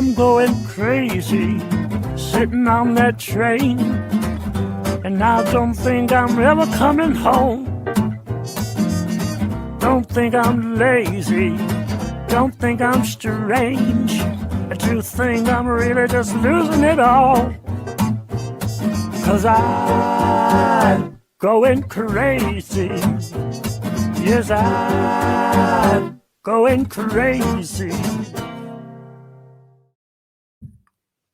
I'm going crazy, sitting on that train, and I don't think I'm ever coming home. Don't think I'm lazy, don't think I'm strange. I do think I'm really just losing it all. 'Cause I'm going crazy. Yes, I'm going crazy.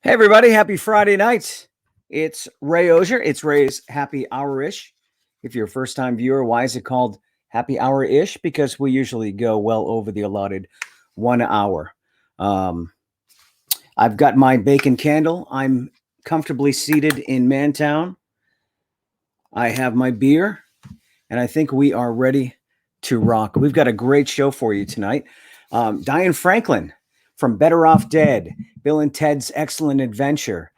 Hey everybody, happy Friday night. It's Ray Ozier. It's Ray's Happy Hour-ish. If you're a first-time viewer, why is it called Happy Hour-ish? Because we usually go well over the allotted 1 hour. I've got my bacon candle. I'm comfortably seated in Mantown. I have my beer, and I think we are ready to rock. We've got a great show for you tonight. Diane Franklin from Better Off Dead, Bill and Ted's Excellent Adventure,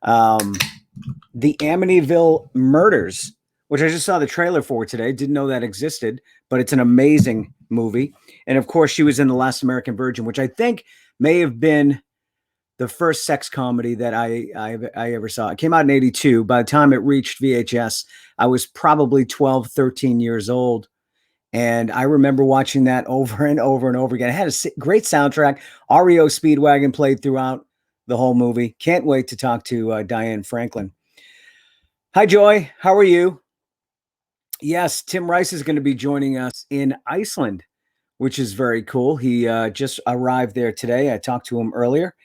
the Amityville Murders, which I just saw the trailer for today. Didn't know that existed, but it's an amazing movie. And of course, she was in The Last American Virgin, which I think may have been the first sex comedy that I ever saw. It came out in 82. By the time it reached VHS, I was probably 12, 13 years old. And I remember watching that over and over and over again. It had a great soundtrack. REO Speedwagon played throughout the whole movie. Can't wait to talk to Diane Franklin. Hi, Joy. How are you? Yes, Tim Rice is going to be joining us in Iceland, which is very cool. He just arrived there today. I talked to him earlier,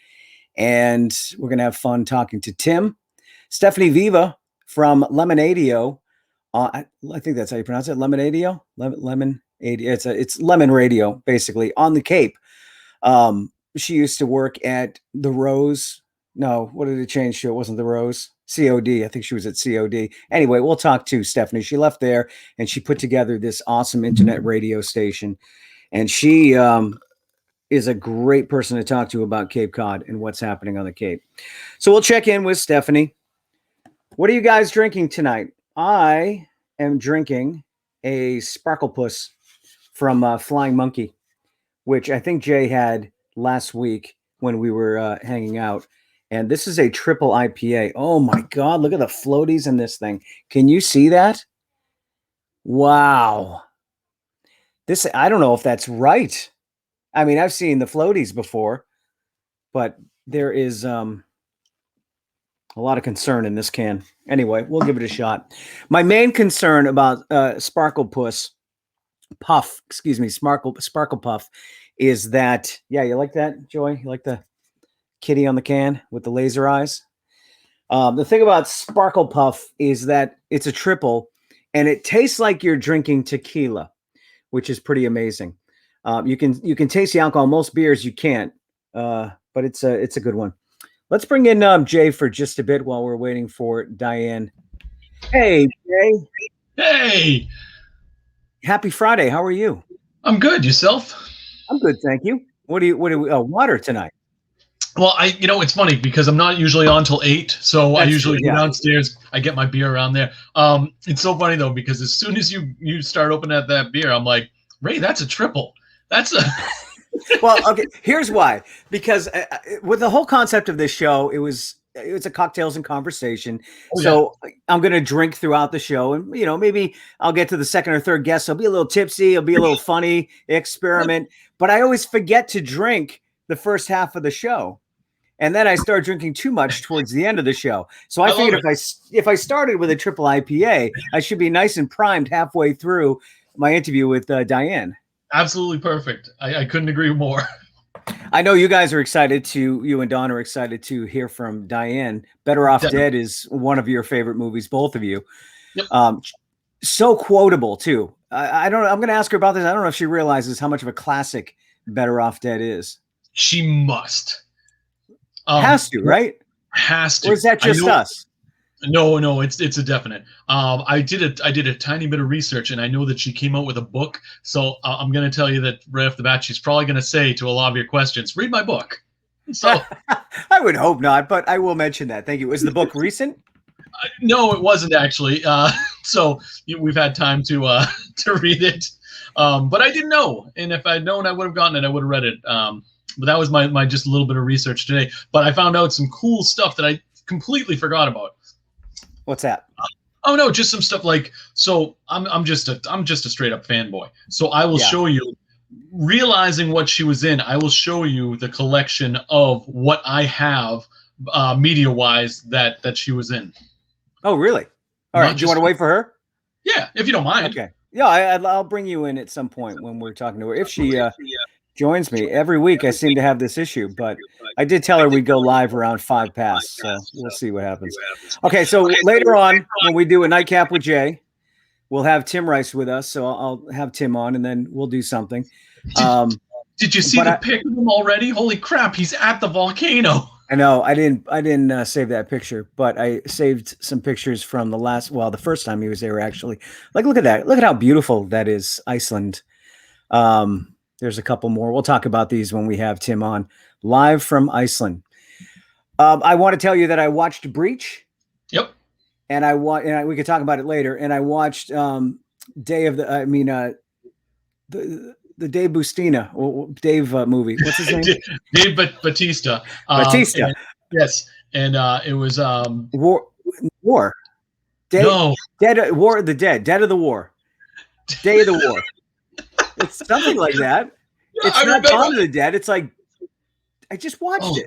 and we're going to have fun talking to Tim. Stephanie Viva from Lemonadio. I think that's how you pronounce it. Lemonadio? Lemon. It's Lemon Radio, basically, on the Cape. She used to work at the Rose. No, what did it change to? It wasn't the Rose. COD. I think she was at COD. Anyway, we'll talk to Stephanie. She left there, and she put together this awesome internet radio station. And she is a great person to talk to about Cape Cod and what's happening on the Cape. So we'll check in with Stephanie. What are you guys drinking tonight? I am drinking a Sparkle Puss from Flying Monkey, which I think Jay had last week when we were hanging out. And this is a triple IPA. Oh my God, look at the floaties in this thing. Can you see that? Wow. This, I don't know if that's right. I mean, I've seen the floaties before, but there is a lot of concern in this can. Anyway, we'll give it a shot. My main concern about Sparkle Puff, is that, yeah, you like that, Joy? You like the kitty on the can with the laser eyes? The thing about Sparkle Puff is that it's a triple, and it tastes like you're drinking tequila, which is pretty amazing. You can taste the alcohol. Most beers you can't, but it's a good one. Let's bring in Jay for just a bit while we're waiting for Diane. Hey, Jay. Hey. Happy Friday. How are you? I'm good. Yourself? I'm good, thank you. What do we? Water tonight. Well, it's funny because I'm not usually on till 8, so I usually go downstairs. I get my beer around there. It's so funny though because as soon as you start opening at that beer, I'm like, Ray, that's a triple. That's a. Well, okay. Here's why. Because with the whole concept of this show, it's a cocktails and conversation. Oh, so yeah. I'm going to drink throughout the show, and maybe I'll get to the second or third guest. I'll be a little tipsy. It'll be a little funny experiment. But I always forget to drink the first half of the show, and then I start drinking too much towards the end of the show. So I figured if I started with a triple IPA, I should be nice and primed halfway through my interview with Diane. Absolutely perfect. I couldn't agree more. I know you guys are excited you and Don are excited to hear from Diane. Better Off Dead is one of your favorite movies, both of you. Yep. So quotable too. I'm going to ask her about this. I don't know if she realizes how much of a classic Better Off Dead is. She must. Has to, right? Has to. Or is that just us? No, it's a definite. I did a tiny bit of research, and I know that she came out with a book. So I'm going to tell you that right off the bat, she's probably going to say to a lot of your questions, "Read my book." So I would hope not, but I will mention that. Thank you. Is the book recent? No, it wasn't actually. So we've had time to read it, but I didn't know. And if I'd known, I would have gotten it. I would have read it. But that was my just a little bit of research today. But I found out some cool stuff that I completely forgot about. What's that? Oh no, just some stuff like, so I'm just a straight up fanboy. So I will show you, realizing what she was in, I will show you the collection of what I have media wise that she was in. Oh really? All right. Do you want to wait for her? Yeah, if you don't mind. Okay. Yeah, I'll bring you in at some point when we're talking to her. If she joins me every week, I seem to have this issue, but I did tell her we'd go live around 5 past, so we'll see what happens. Okay, so later on when we do a nightcap with Jay, we'll have Tim Rice with us. So I'll have Tim on, and then we'll do something. Did you see the pic of him already? Holy crap, he's at the volcano. I know. I didn't save that picture, but I saved some pictures from the first time he was there, actually. Like, look at that. Look at how beautiful that is, Iceland. There's a couple more. We'll talk about these when we have Tim on, live from Iceland. I want to tell you that I watched Breach. Yep. And we could talk about it later. And I watched the Dave movie. What's his name? Dave Bautista. Bautista. Yes. And it was War. Dead of the Dead. Dead of the War. Day of the War. It's something like that. It's not Dawn of the Dead. It's like, I just watched it.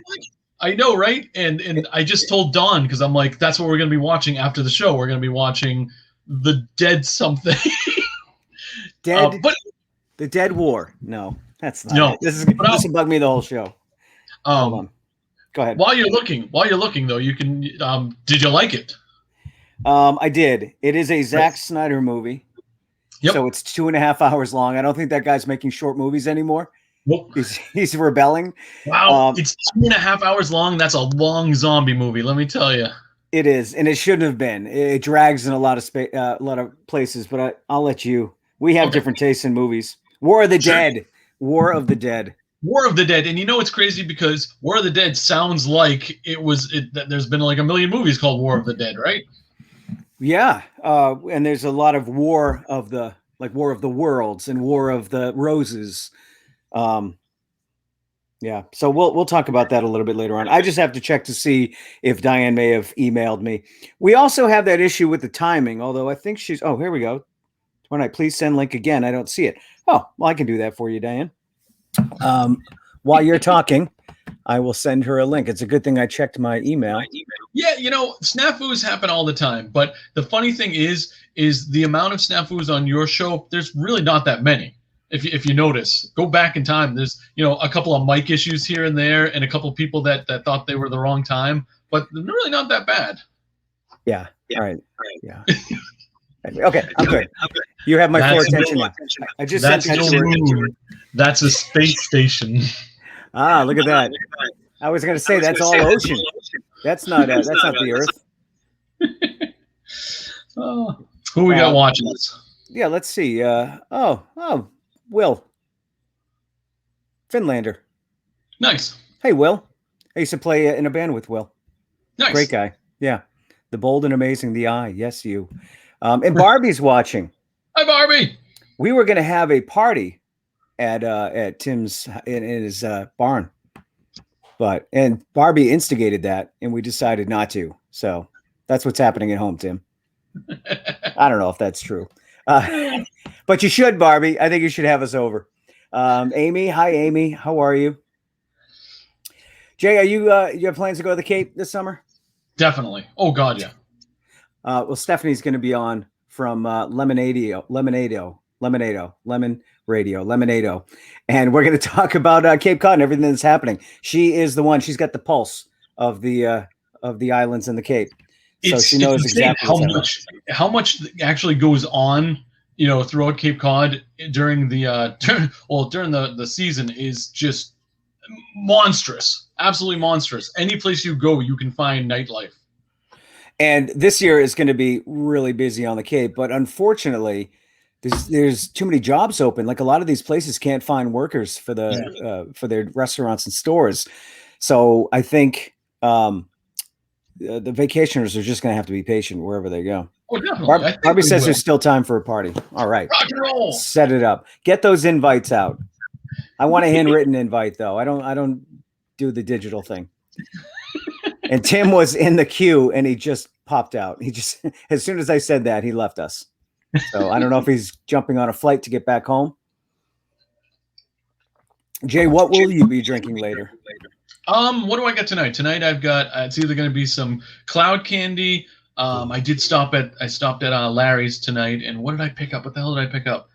I know, right? And I just told Dawn, because I'm like, that's what we're going to be watching after the show. We're going to be watching the Dead something. But the Dead War. No, that's not. No, this will bug me the whole show. Hold on. Go ahead. While you're looking though, you can. Did you like it? I did. It is a Zack Snyder movie. Yep. So it's 2.5 hours long. I don't think that guy's making short movies anymore. Nope. He's rebelling. Wow, it's 2.5 hours long. That's a long zombie movie, let me tell you. It is, and it shouldn't have been. It drags in a lot of places. But I'll let you. We have different tastes in movies. War of the Dead. War of the Dead. War of the Dead, and you know it's crazy because War of the Dead sounds like there's been like a million movies called War of the Dead, right? Yeah, and there's a lot of War of the Worlds and War of the Roses. Yeah, so we'll talk about that a little bit later on. I just have to check to see if Diane may have emailed me. We also have that issue with the timing, although I think she's. Oh, here we go. Tomorrow night, please send link again. I don't see it. Oh, well, I can do that for you, Diane. While you're talking, I will send her a link. It's a good thing I checked my email. Yeah, snafus happen all the time. But the funny thing is the amount of snafus on your show, there's really not that many. If you notice, go back in time. There's, a couple of mic issues here and there and a couple of people that thought they were the wrong time, but they're really not that bad. Yeah. All right. Yeah. Okay, I'm good. You have my full attention now. I just sent that to her. That's a space station. Ah, look at that. I was going to say that's all ocean. That's not the Earth. Who we got watching this? Yeah, let's see. Will Finlander. Nice. Hey, Will. I used to play in a band with Will. Nice. Great guy. Yeah. The Bold and Amazing, the Eye. Yes, you. And Barbie's watching. Hi, Barbie. We were going to have a party at Tim's in his barn, and Barbie instigated that, and we decided not to. So that's what's happening at home, Tim. I don't know if that's true, but you should, Barbie. I think you should have us over. Amy, hi, Amy. How are you? Jay, are you have plans to go to the Cape this summer? Definitely. Oh God, yeah. Well, Stephanie's going to be on from Lemonadio, and we're going to talk about Cape Cod and everything that's happening. She is the one. She's got the pulse of the islands in the Cape, so she knows exactly how much actually goes on. Throughout Cape Cod during the season is just monstrous, absolutely monstrous. Any place you go, you can find nightlife. And this year is going to be really busy on the Cape, but unfortunately, there's too many jobs open. Like a lot of these places can't find workers for for their restaurants and stores. So I think the vacationers are just going to have to be patient wherever they go. Oh, definitely. Barbie says there's still time for a party. All right, rock and roll. Set it up. Get those invites out. I want a handwritten invite though. I don't do the digital thing. And Tim was in the queue and he just popped out. He just, as soon as I said that, he left us. So I don't know if he's jumping on a flight to get back home. Jay, what will you be drinking later? What do I got tonight? Tonight I've got, it's either going to be some cloud candy. I stopped at Larry's tonight, and what did I pick up? What the hell did I pick up?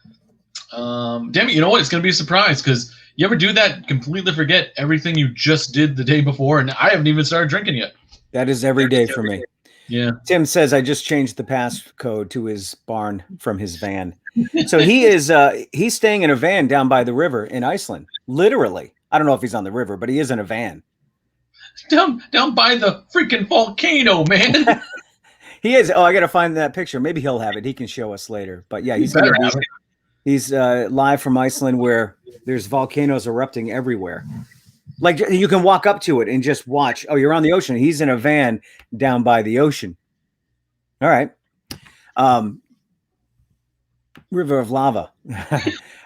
Damn it, you know what? It's going to be a surprise, because you ever do that? Completely forget everything you just did the day before, and I haven't even started drinking yet. That is every day for me. Yeah. Tim says I just changed the passcode to his barn from his van. So he's staying in a van down by the river in Iceland. Literally. I don't know if he's on the river, but he is in a van. Down by the freaking volcano, man. He is. Oh, I got to find that picture. Maybe he'll have it. He can show us later. But yeah, he's live from Iceland, where there's volcanoes erupting everywhere. Like, you can walk up to it and just watch. Oh, you're on the ocean. He's in a van down by the ocean. All right. River of lava.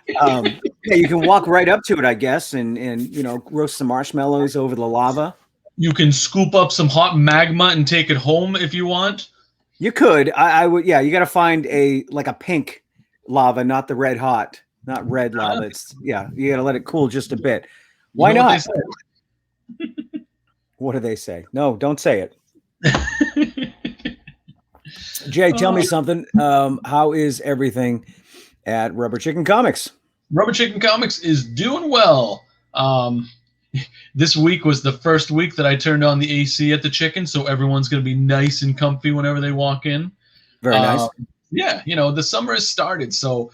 Yeah, you can walk right up to it, I guess, and roast some marshmallows over the lava. You can scoop up some hot magma and take it home if you want. You could. I would. Yeah, you got to find a pink lava, not the red hot, not red lava. It's you got to let it cool just a bit. Why not? What do they say? No, don't say it. Jay, tell me something. How is everything at Rubber Chicken Comics? Rubber Chicken Comics is doing well. This week was the first week that I turned on the AC at the Chicken, so everyone's going to be nice and comfy whenever they walk in. Very nice. Yeah, the summer has started, so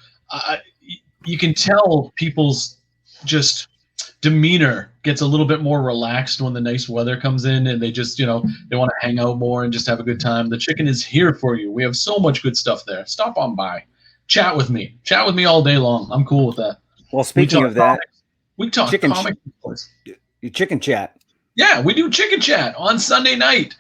you can tell people's just demeanor gets a little bit more relaxed when the nice weather comes in, and they just, they want to hang out more and just have a good time. The Chicken is here for you. We have so much good stuff there. Stop on by. Chat with me all day long. I'm cool with that. Well, speaking of that, we talk chicken comics. You chicken chat. Yeah, we do chicken chat on Sunday night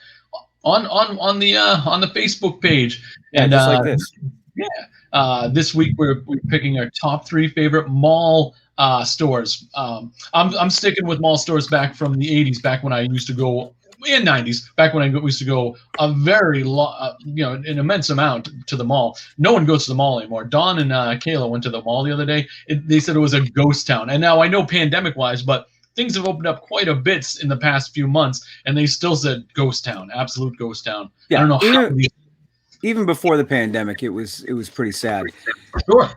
on the Facebook page. Yeah, and just like this. Yeah. This week we're picking our top 3 favorite mall stores. I'm sticking with mall stores back from the 80s, back when I used to go, in 90s, back when I used to go a very an immense amount to the mall. No one goes to the mall anymore. Dawn and Kayla went to the mall the other day. They said it was a ghost town. And now I know pandemic-wise, but things have opened up quite a bit in the past few months, and they still said ghost town, absolute ghost town. Yeah, I don't know even before the pandemic, it was pretty sad. Sure.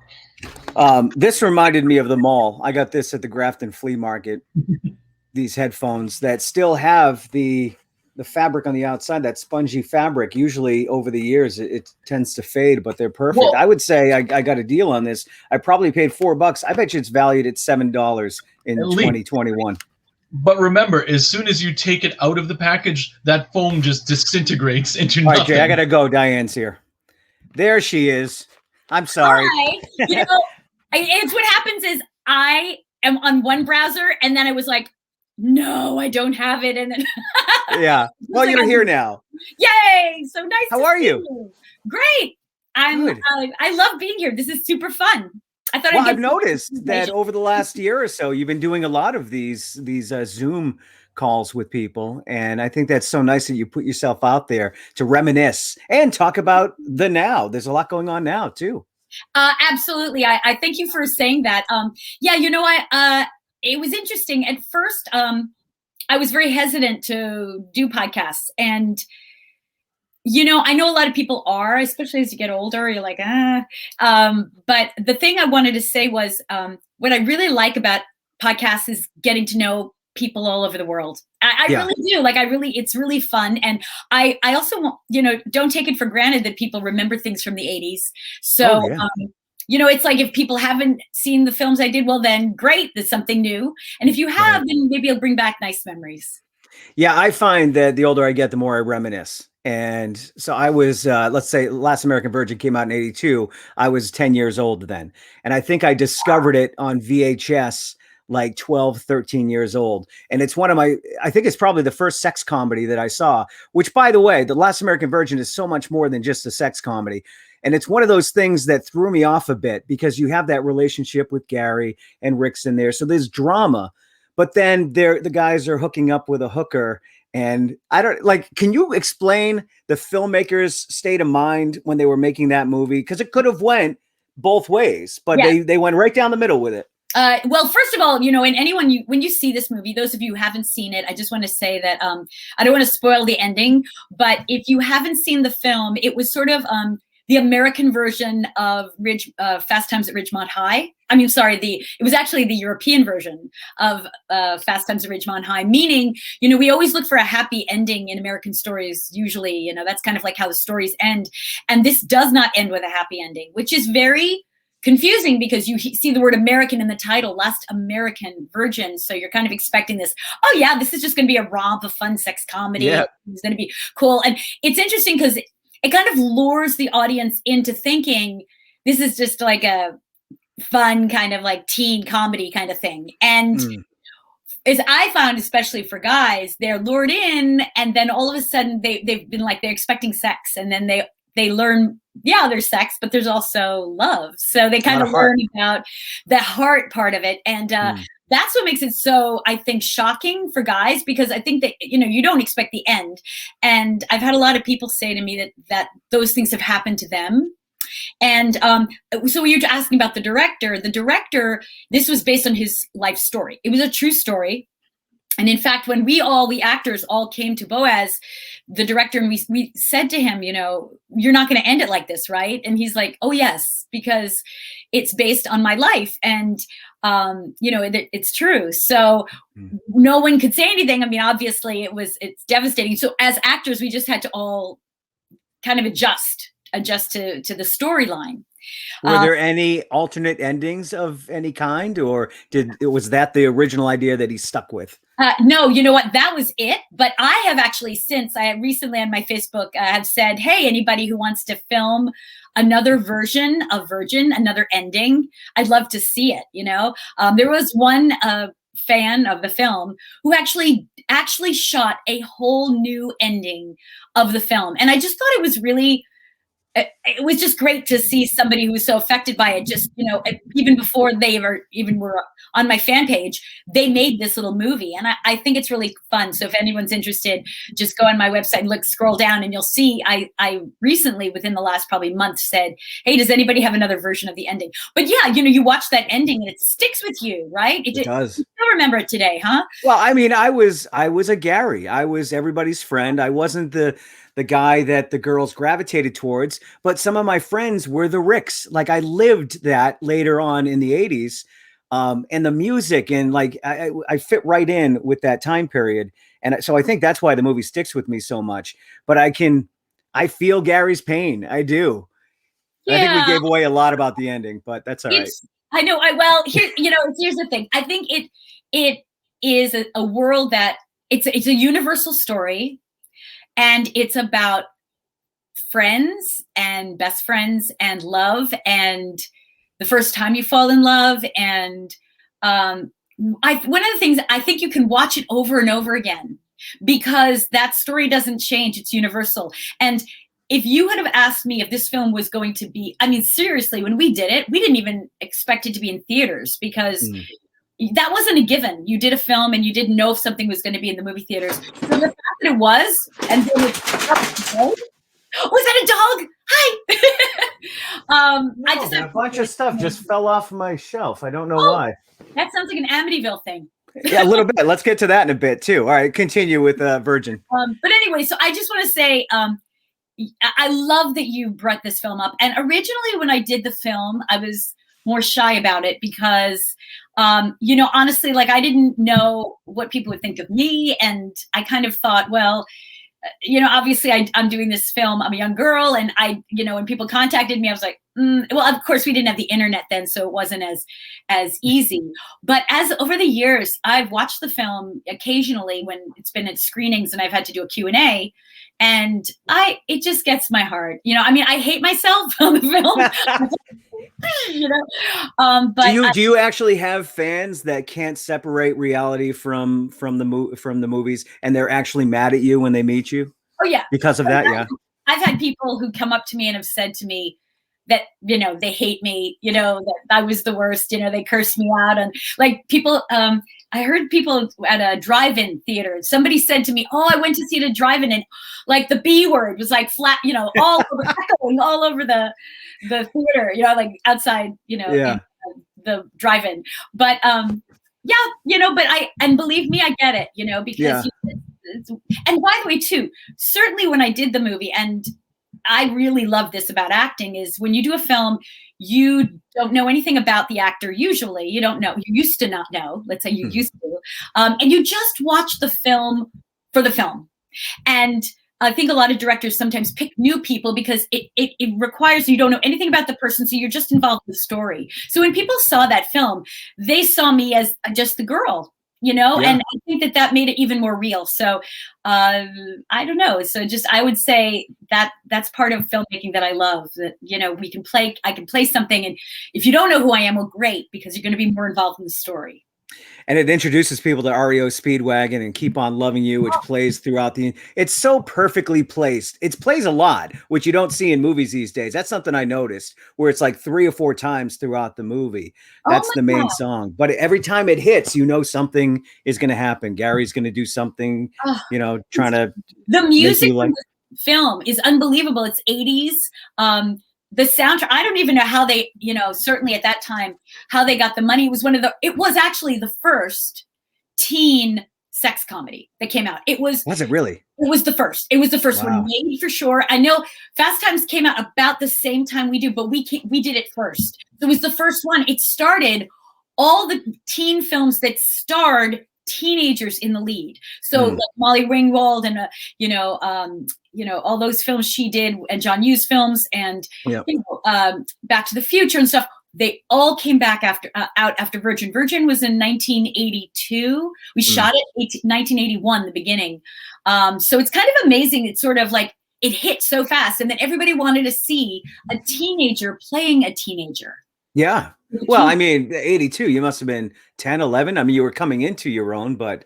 This reminded me of the mall. I got this at the Grafton Flea Market. These headphones that still have the fabric on the outside, that spongy fabric. Usually over the years it tends to fade, but they're perfect. Well, I would say I got a deal on this. I probably paid $4. I bet you it's valued at $7 in 2021. But remember, as soon as you take it out of the package, that foam just disintegrates into nothing. All right, Jay, I gotta go. Diane's here. There she is. I'm sorry. Hi. It's what happens is I am on one browser and then I was like, no, I don't have it. And then yeah. Well, you're here now. Yay! So nice. How are you? Great. I love being here. This is super fun. I've noticed that over the last year or so, you've been doing a lot of these Zoom calls with people, and I think that's so nice that you put yourself out there to reminisce and talk about the now. There's a lot going on now too. Absolutely. I thank you for saying that. It was interesting. At first, I was very hesitant to do podcasts. And, I know a lot of people are, especially as you get older, you're like, But the thing I wanted to say was what I really like about podcasts is getting to know people all over the world. I really do. It's really fun. And I also, don't take it for granted that people remember things from the 80s. So, it's like if people haven't seen the films I did, well, then great, there's something new. And if you have, then maybe it'll bring back nice memories. Yeah, I find that the older I get, the more I reminisce. And so I was, let's say Last American Virgin came out in 82. I was 10 years old then. And I think I discovered it on VHS like 12, 13 years old. And it's I think it's probably the first sex comedy that I saw, which, by the way, The Last American Virgin is so much more than just a sex comedy. And it's one of those things that threw me off a bit because you have that relationship with Gary and Rick's in there. So there's drama, but then the guys are hooking up with a hooker. And I don't like, can you explain the filmmakers' state of mind when they were making that movie? Because it could have went both ways, but they went right down the middle with it. Well, first of all, and anyone, when you see this movie, those of you who haven't seen it, I just want to say that I don't want to spoil the ending, but if you haven't seen the film, it was sort of the American version of Fast Times at Ridgemont High. I mean, sorry, it was actually the European version of Fast Times at Ridgemont High, meaning, we always look for a happy ending in American stories. Usually, that's kind of like how the stories end. And this does not end with a happy ending, which is very confusing because you see the word American in the title, Last American Virgin. So you're kind of expecting this, oh yeah, this is just going to be a romp, a fun sex comedy. Yeah. It's going to be cool. And it's interesting because it kind of lures the audience into thinking this is just like a fun kind of like teen comedy kind of thing. And as I found, especially for guys, they're lured in and then all of a sudden they've been like, they're expecting sex. And then they learn, there's sex, but there's also love. So they kind of learn about the heart part of it. And that's what makes it so, I think, shocking for guys, because I think that, you don't expect the end. And I've had a lot of people say to me that those things have happened to them. And so you're asking about the director, this was based on his life story. It was a true story. And in fact, when the actors all came to Boaz, the director, and we said to him, you're not going to end it like this, right? And he's like, oh yes, because it's based on my life. And, it's true. So no one could say anything. I mean, obviously it's devastating. So as actors, we just had to all kind of adjust to the storyline. Were there any alternate endings of any kind, or was that the original idea that he stuck with? No, you know what? That was it. But I have actually recently on my Facebook have said, hey, anybody who wants to film another version of Virgin, another ending, I'd love to see it. There was one fan of the film who actually shot a whole new ending of the film, and I just thought it was really. It was just great to see somebody who was so affected by it. Just, even before they even were on my fan page, they made this little movie. And I think it's really fun. So if anyone's interested, just go on my website and scroll down and you'll see I recently, within the last probably month, said, hey, does anybody have another version of the ending? But yeah, you watch that ending and it sticks with you, right? It does. You still remember it today, huh? Well, I mean, I was a Gary. I was everybody's friend. I wasn't the guy that the girls gravitated towards, but some of my friends were the Ricks. Like I lived that later on in the 80s, and the music, and like I fit right in with that time period. And so I think that's why the movie sticks with me so much. But I feel Gary's pain. I do. Yeah. I think we gave away a lot about the ending, but that's all right. I know. Here's the thing. I think it is a world that it's a universal story. And it's about friends and best friends and love and the first time you fall in love. And one of the things, I think you can watch it over and over again because that story doesn't change. It's universal. And if you had have asked me if this film was going to be, I mean, seriously, when we did it, we didn't even expect it to be in theaters because that wasn't a given. You did a film and you didn't know if something was going to be in the movie theaters. So the fact that it was, and then was that a dog? Hi. I just a bunch of stuff just fell off my shelf. I don't know why. That sounds like an Amityville thing. Yeah, a little bit. Let's get to that in a bit too. All right, continue with Virgin. But anyway, so I just want to say, I love that you brought this film up. And originally, when I did the film, I was more shy about it because, honestly, like I didn't know what people would think of me. And I kind of thought, well, obviously I'm doing this film. I'm a young girl. And when people contacted me, I was like, well, of course we didn't have the internet then. So it wasn't as easy. But as over the years, I've watched the film occasionally when it's been at screenings and I've had to do a Q&A. And it just gets my heart. I hate myself on the film. But do you actually have fans that can't separate reality from the movies, and they're actually mad at you when they meet you? Oh yeah, because of that. Yeah, I've had people who come up to me and have said to me, that, you know, they hate me, you know, that I was the worst, you know, they cursed me out. And like people, I heard people at a drive-in theater, somebody said to me, oh, I went to see it at drive-in, and like the B word was like flat, you know, all over, echoing all over the theater, you know, like outside, you know, in the drive-in. But yeah, you know, but and believe me, I get it, you know, because and by the way, too, certainly when I did the movie, and I really love this about acting, is when you do a film, you don't know anything about the actor. Usually you don't know, you used to not know, let's say you used to, and you just watch the film for the film. And I think a lot of directors sometimes pick new people because it requires, you don't know anything about the person, so you're just involved in the story. So when people saw that film, they saw me as just the girl, you know, and I think that made it even more real. So I don't know. So just, I would say that that's part of filmmaking that I love, that, you know, I can play something, and if you don't know who I am, well, great, because you're going to be more involved in the story. And it introduces people to REO Speedwagon and Keep On Loving You, which plays throughout it's so perfectly placed. It plays a lot, which you don't see in movies these days. That's something I noticed, where it's like 3 or 4 times throughout the movie. That's the main song. But every time it hits, you know, something is going to happen. Gary's going to do something, you know, trying to. The music in the film is unbelievable. It's 80s. The soundtrack, I don't even know how they, you know, certainly at that time, how they got the money. It was actually the first teen sex comedy that came out. Was it really? It was the first. It was the first one made, for sure. I know Fast Times came out about the same time we do, but we did it first. It was the first one. It started all the teen films that starred teenagers in the lead. So like Molly Ringwald and you know, all those films she did, and John Hughes films, and you know, Back to the Future and stuff. They all came back after Virgin. Virgin was in 1982. We shot it 1981, the beginning. So it's kind of amazing. It's sort of like it hit so fast, and then everybody wanted to see a teenager playing a teenager. Yeah. Well, I mean, 82, you must have been 10, 11. I mean, you were coming into your own, but.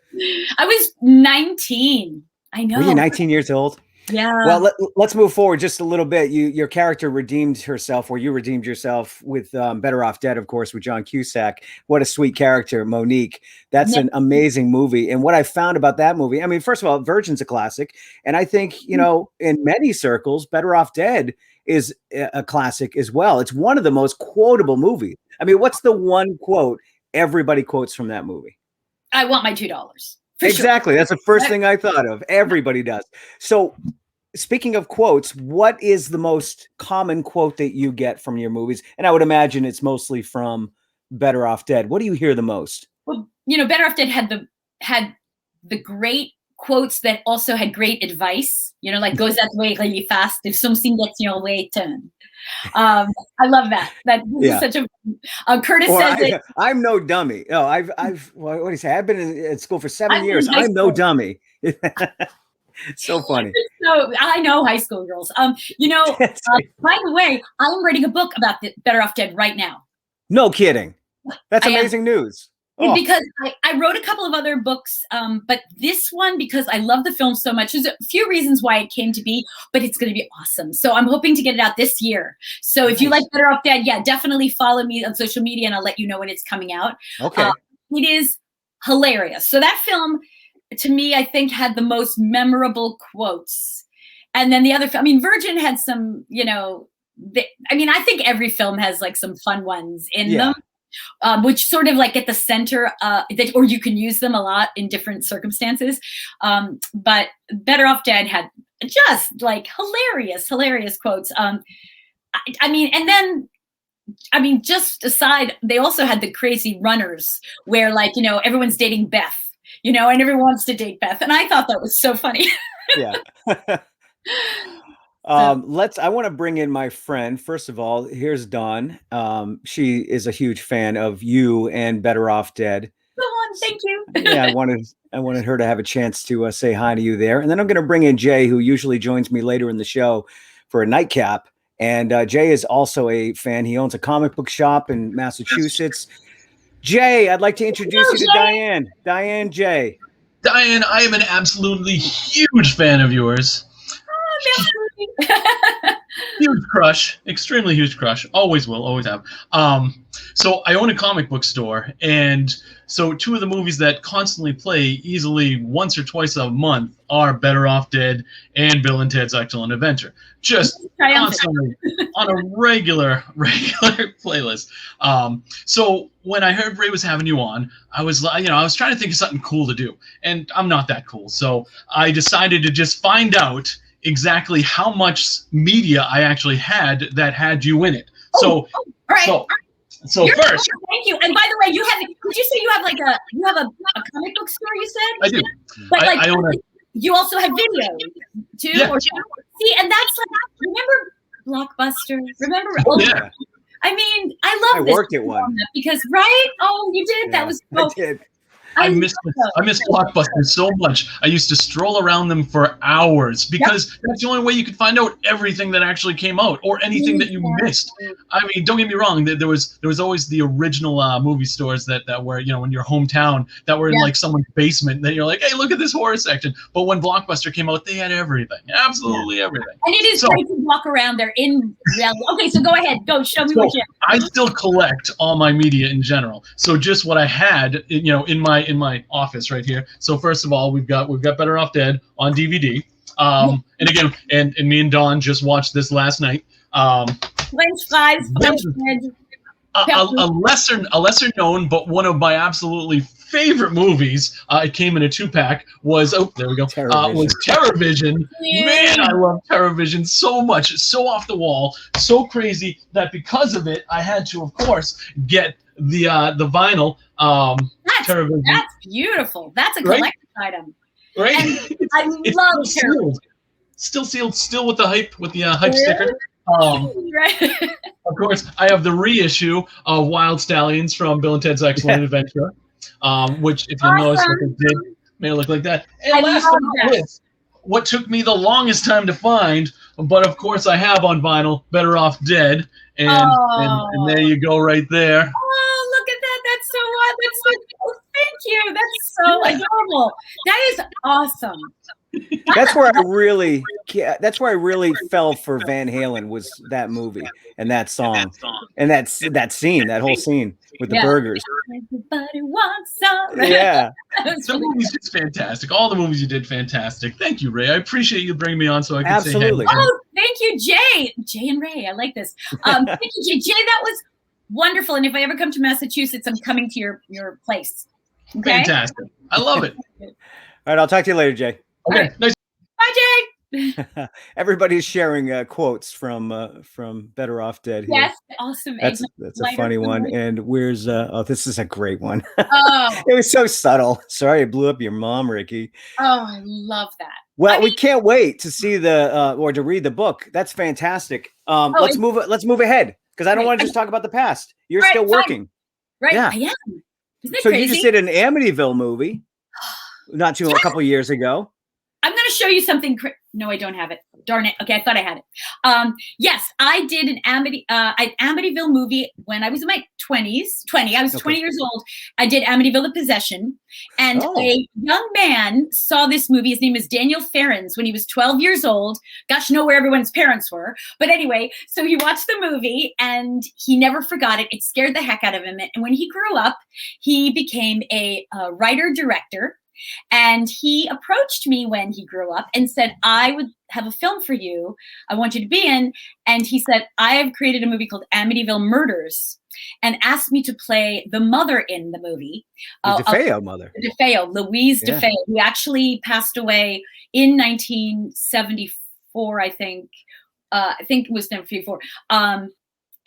I was 19. I know. Were you 19 years old? Yeah. Well, let's move forward just a little bit. Your character redeemed herself, or you redeemed yourself with Better Off Dead, of course, with John Cusack. What a sweet character, Monique. That's an amazing movie. And what I found about that movie, I mean, first of all, Virgin's a classic. And I think, you know, in many circles, Better Off Dead is a classic as well. It's one of the most quotable movies. I mean, what's the one quote everybody quotes from that movie? I want my $2. Exactly. Sure. That's the first thing I thought of. Everybody does. So speaking of quotes, what is the most common quote that you get from your movies? And I would imagine it's mostly from Better Off Dead. What do you hear the most? Well, you know, Better Off Dead had the great quotes that also had great advice, you know, like goes that way really fast if something gets your way, turn. I love that. Is such a Curtis says it. I'm no dummy. No, I've what do you say? I've been in school for 7 years. I'm no dummy. So funny. So I know high school girls. You know, by the way, I'm writing a book about the Better Off Dead right now. No kidding. That's amazing news. Because I wrote a couple of other books, but this one, because I love the film so much, there's a few reasons why it came to be, but it's going to be awesome. So I'm hoping to get it out this year. So if you like Better Off Dead, definitely follow me on social media, and I'll let you know when it's coming out. Okay. It is hilarious. So that film, to me, I think had the most memorable quotes. And then the other, I mean, Virgin had some, you know, I think every film has like some fun ones in them. Which sort of like at the center, or you can use them a lot in different circumstances. But Better Off Dead had just like hilarious quotes. Just aside, they also had the crazy runners where, like, you know, everyone's dating Beth, you know, and everyone wants to date Beth. And I thought that was so funny. Yeah. I want to bring in my friend. First of all, here's Dawn. She is a huge fan of you and Better Off Dead. Oh, thank you. Yeah, I wanted her to have a chance to say hi to you there. And then I'm going to bring in Jay, who usually joins me later in the show for a Nightcap. And Jay is also a fan. He owns a comic book shop in Massachusetts. Jay, I'd like to introduce you to Diane. Diane, Jay. Diane, I am an absolutely huge fan of yours. Oh, that's Huge crush, extremely huge crush. Always will, always have. So I own a comic book store, and so two of the movies that constantly play easily once or twice a month are Better Off Dead and Bill and Ted's Excellent Adventure. Just constantly on a regular playlist. So when I heard Ray was having you on, I was trying to think of something cool to do, and I'm not that cool, so I decided to just find out exactly how much media I actually had that had you in it. So first, thank you. And by the way, did you say you have a comic book store? You said I do. But I own you also have videos too. Yeah. See, and that's remember Blockbuster? Remember? Yeah. I mean, I love. I worked at one because right? Oh, you did. Yeah, That was. I did. I miss Blockbuster so much. I used to stroll around them for hours because that's the only way you could find out everything that actually came out or anything that you missed. I mean, don't get me wrong. There was always the original movie stores that were, in your hometown that were in like someone's basement. Then you're like, hey, look at this horror section. But when Blockbuster came out, they had everything, absolutely everything. And it is great to walk around there in reality. Okay, so go ahead, show me what you have. I still collect all my media in general. So just what I had, in my office right here. So first of all, we've got Better Off Dead on DVD. And again, and me and Dawn just watched this last night. French fries, French bread. A lesser known, but one of my absolutely favorite movies. It came in a 2-pack. Was there we go. Was TerrorVision. Yeah. Man, I love TerrorVision so much. It's so off the wall, so crazy that because of it, I had to, of course, get the vinyl. TerrorVision. That's beautiful. That's a collector's item. Right? And I love TerrorVision. Still sealed, still with the hype sticker. Right. Of course, I have the reissue of Wild Stallions from Bill and Ted's Excellent Adventure, which, if you notice what they did, may look like that. And last but not least, what took me the longest time to find, but of course I have on vinyl, Better Off Dead, and there you go right there. Oh, look at that. That's so thank you. That's so adorable. That is awesome. That's where I really fell for Van Halen, was that movie and that song and that scene, that whole scene with the burgers. Everybody wants some. Yeah. The movie's just fantastic. All the movies you did, fantastic. Thank you, Ray. I appreciate you bringing me on so I can say hey. Oh, thank you, Jay and Ray. I like this. Thank you, Jay. That was wonderful. And if I ever come to Massachusetts, I'm coming to your place. Okay? Fantastic. I love it. All right, I'll talk to you later, Jay. Okay. Nice. Bye, Jay. Everybody's sharing quotes from Better Off Dead here. Yes, awesome. That's a funny one. And where's this is a great one. Oh. It was so subtle. Sorry, I blew up your mom, Ricky. Oh, I love that. Well, we can't wait to see or to read the book. That's fantastic. Let's move ahead, because I don't want to just talk about the past. You're still working. Right. Yeah. I am. Isn't it so crazy? You just did an Amityville movie a couple years ago. I'm going to show you something. No, I don't have it. Darn it. Okay, I thought I had it. Yes, I did an Amityville movie when I was in my 20s. I was 20 years old. I did Amityville: The Possession. And a young man saw this movie. His name is Daniel Ferrens, when he was 12 years old. Gosh, know where everyone's parents were. But anyway, so he watched the movie and he never forgot it. It scared the heck out of him. And when he grew up, he became a writer-director. And he approached me when he grew up and said, I would have a film for you. I want you to be in. And he said, I have created a movie called Amityville Murders, and asked me to play the mother in the movie. The DeFeo mother. Louise DeFeo, who actually passed away in 1974, I think. I think it was 1974.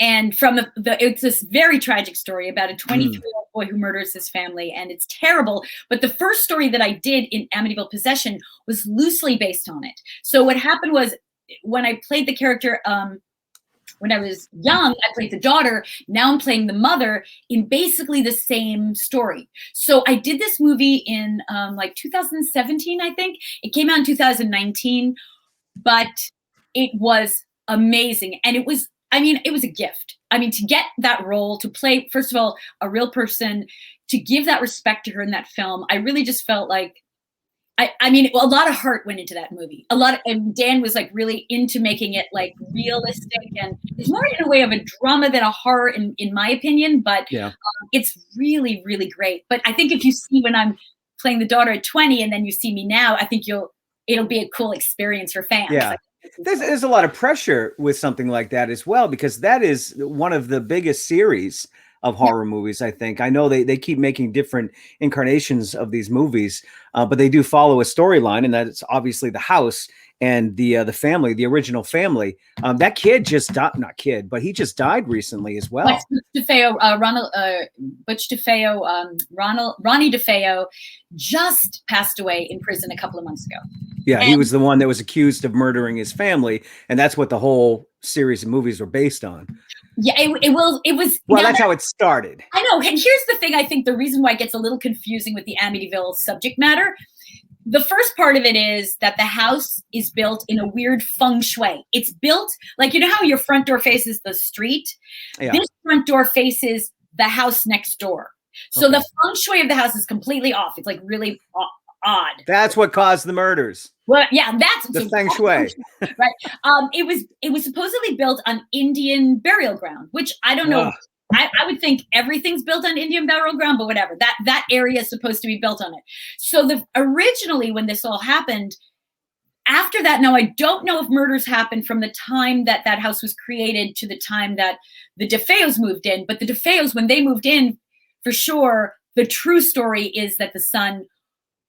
And from it's this very tragic story about a 23-year-old boy who murders his family, and it's terrible. But the first story that I did in Amityville Possession was loosely based on it. So what happened was, when I played the character, when I was young, I played the daughter. Now I'm playing the mother in basically the same story. So I did this movie in 2017, I think. It came out in 2019, but it was amazing. And it was a gift. I mean, to get that role, to play, first of all, a real person, to give that respect to her in that film, I really just felt like I mean, a lot of heart went into that movie. And Dan was like really into making it like realistic, and it's more in a way of a drama than a horror, in my opinion. But it's really, really great. But I think if you see when I'm playing the daughter at 20, and then you see me now, I think it'll be a cool experience for fans. Yeah. There's a lot of pressure with something like that as well, because that is one of the biggest series of horror movies, I think. I know they keep making different incarnations of these movies, but they do follow a storyline, and that's obviously the house and the family, the original family. That kid just died, not kid, but he just died recently as well. Ronnie DeFeo just passed away in prison a couple of months ago. Yeah, he was the one that was accused of murdering his family, and that's what the whole series of movies were based on. Yeah, it was. Well, that's how it started. I know. And here's the thing. I think the reason why it gets a little confusing with the Amityville subject matter. The first part of it is that the house is built in a weird feng shui. It's built like, you know how your front door faces the street? Yeah. This front door faces the house next door. So the feng shui of the house is completely off. It's like really odd. That's what caused the murders. Well, yeah, that's the feng shui. Right. It was supposedly built on Indian burial ground, which I don't know. I would think everything's built on Indian burial ground, but whatever. That area is supposed to be built on it. So originally when this all happened, after that, now I don't know if murders happened from the time that house was created to the time that the DeFeos moved in. But the DeFeos, when they moved in, for sure, the true story is that the son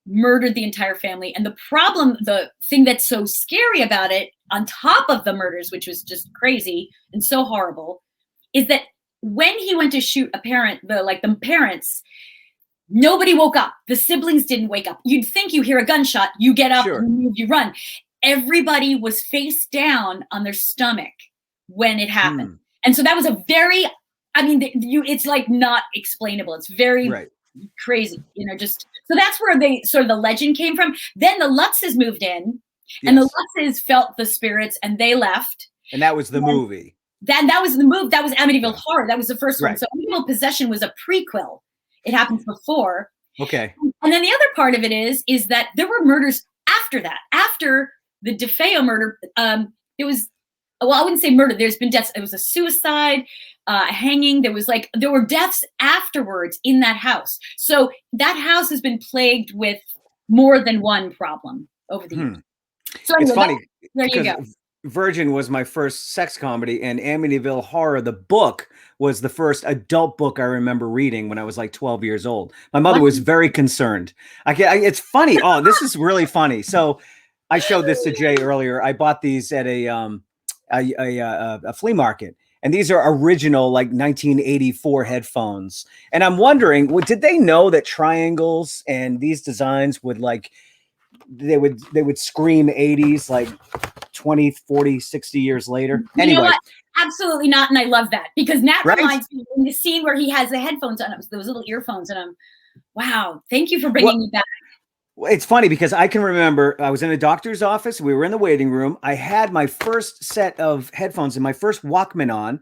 murdered the entire family. And the thing that's so scary about it, on top of the murders, which was just crazy and so horrible, is that when he went to shoot the parents, nobody woke up. The siblings didn't wake up. You'd think you hear a gunshot, you get up and move, you run. Everybody was face down on their stomach when it happened. And so that was it's like not explainable. It's very crazy, so that's where the legend came from. Then the Lutzes moved in, and the Lutzes felt the spirits, and they left. And that was the movie. That was the move. That was Amityville Horror. That was the first one. So Amityville Possession was a prequel. It happens before. Okay. And then the other part of it is that there were murders after that. After the DeFeo murder, it was, well, I wouldn't say murder. There's been deaths. It was a suicide, a hanging. There were deaths afterwards in that house. So that house has been plagued with more than one problem over the years. So anyway, it's funny. There you go. Virgin was my first sex comedy, and Amityville Horror, the book, was the first adult book I remember reading when I was like 12 years old. My mother was very concerned. It's funny. Oh, this is really funny. So I showed this to Jay earlier. I bought these at a flea market, and these are original, like 1984 headphones. And I'm wondering, did they know that triangles and these designs would they would scream 80s like 20, 40, 60 years later? Anyway. You know what? Absolutely not. And I love that, because Nat reminds me in the scene where he has the headphones on, those little earphones, and wow, thank you for bringing me back. It's funny because I can remember I was in a doctor's office. We were in the waiting room. I had my first set of headphones and my first Walkman on.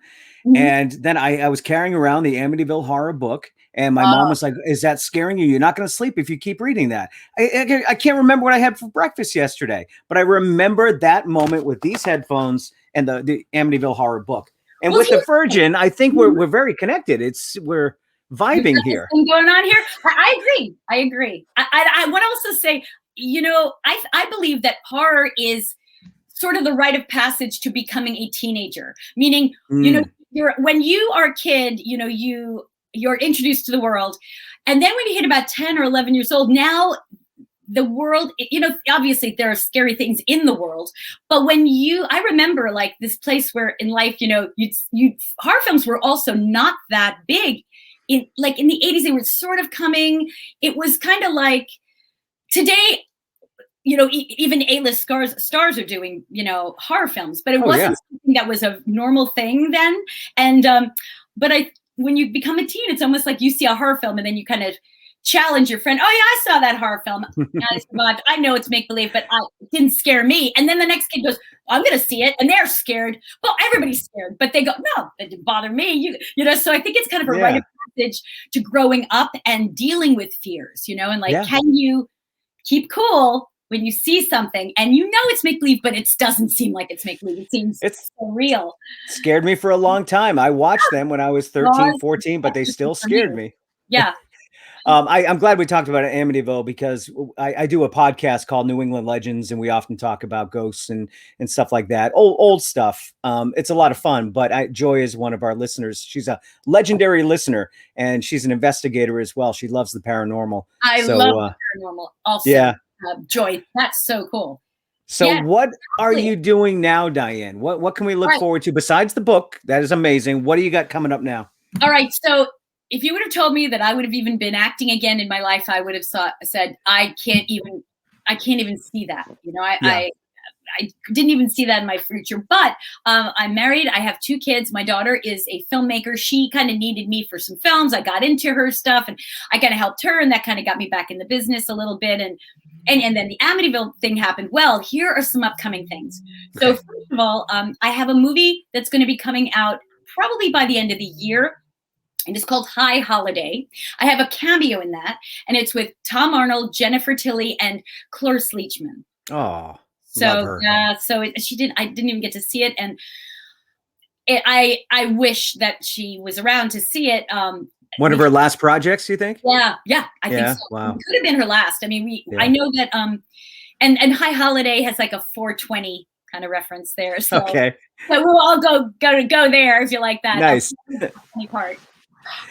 And then I was carrying around the Amityville Horror book. And my mom was like, "Is that scaring you? You're not going to sleep if you keep reading that." I can't remember what I had for breakfast yesterday, but I remember that moment with these headphones and the Amityville Horror book. And with the Virgin, I think we're very connected. We're vibing here. Going on here. I agree. I want to also say, I believe that horror is sort of the rite of passage to becoming a teenager. Meaning, when you are a kid, you're introduced to the world. And then when you hit about 10 or 11 years old, now the world, obviously there are scary things in the world, but I remember like this place where in life, horror films were also not that big. In the 80s, they were sort of coming. It was kind of like today, even A-list stars are doing, horror films, but it wasn't something that was a normal thing then. And, when you become a teen, it's almost like you see a horror film and then you kind of challenge your friend. "Oh yeah, I saw that horror film. I survived. I know it's make believe, but it didn't scare me." And then the next kid goes, "I'm going to see it," and they're scared. Well, everybody's scared, but they go, "No, it didn't bother me." So I think it's kind of a rite of passage to growing up and dealing with fears. And keep cool when you see something and you know it's make-believe, but it doesn't seem like it's make-believe. It seems so real. Scared me for a long time. I watched them when I was 13, 14, but they still scared me. Yeah. I'm glad we talked about Amityville because I do a podcast called New England Legends, and we often talk about ghosts and stuff like that. Old stuff. It's a lot of fun, but Joy is one of our listeners. She's a legendary listener, and she's an investigator as well. She loves the paranormal. I love the paranormal also. Yeah. Joy, that's so cool. So what are you doing now, Diane? What can we look forward to besides the book? That is amazing. What do you got coming up now? All right. So if you would have told me that I would have even been acting again in my life, I would have said, I can't even see that. You know, I didn't even see that in my future, but I'm married. I have 2 kids. My daughter is a filmmaker. She kind of needed me for some films. I got into her stuff and I kind of helped her, and that kind of got me back in the business a little bit. And then the Amityville thing happened. Well, here are some upcoming things. So first of all, I have a movie that's going to be coming out probably by the end of the year. And it's called High Holiday. I have a cameo in that, and it's with Tom Arnold, Jennifer Tilly, and Cloris Leachman. Oh, so she didn't. I didn't even get to see it, and I wish that she was around to see it. One of her last projects, you think? Yeah, I think so. Wow. It could have been her last. I mean, I know that. And High Holiday has like a 420 kind of reference there. So okay. So we'll all go there if you like that. Nice. Funny part.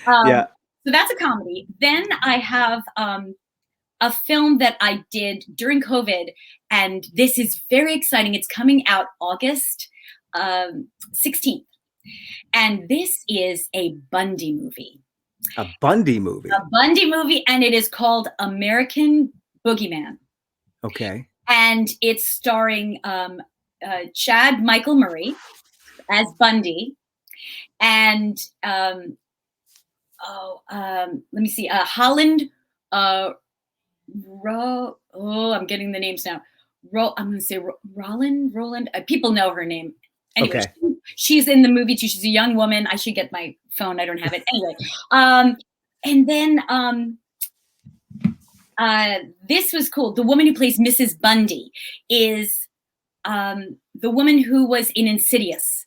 So that's a comedy. Then I have a film that I did during COVID, and this is very exciting. It's coming out August 16th, and this is a Bundy movie. A Bundy movie. A Bundy movie, and it is called American Boogeyman. Okay. And it's starring Chad Michael Murray as Bundy, and let me see. Holland. I'm getting the names now. I'm going to say Roland. People know her name. Anyway, she's in the movie too. She's a young woman. I should get my phone. I don't have it. Anyway. And then this was cool. The woman who plays Mrs. Bundy is the woman who was in Insidious.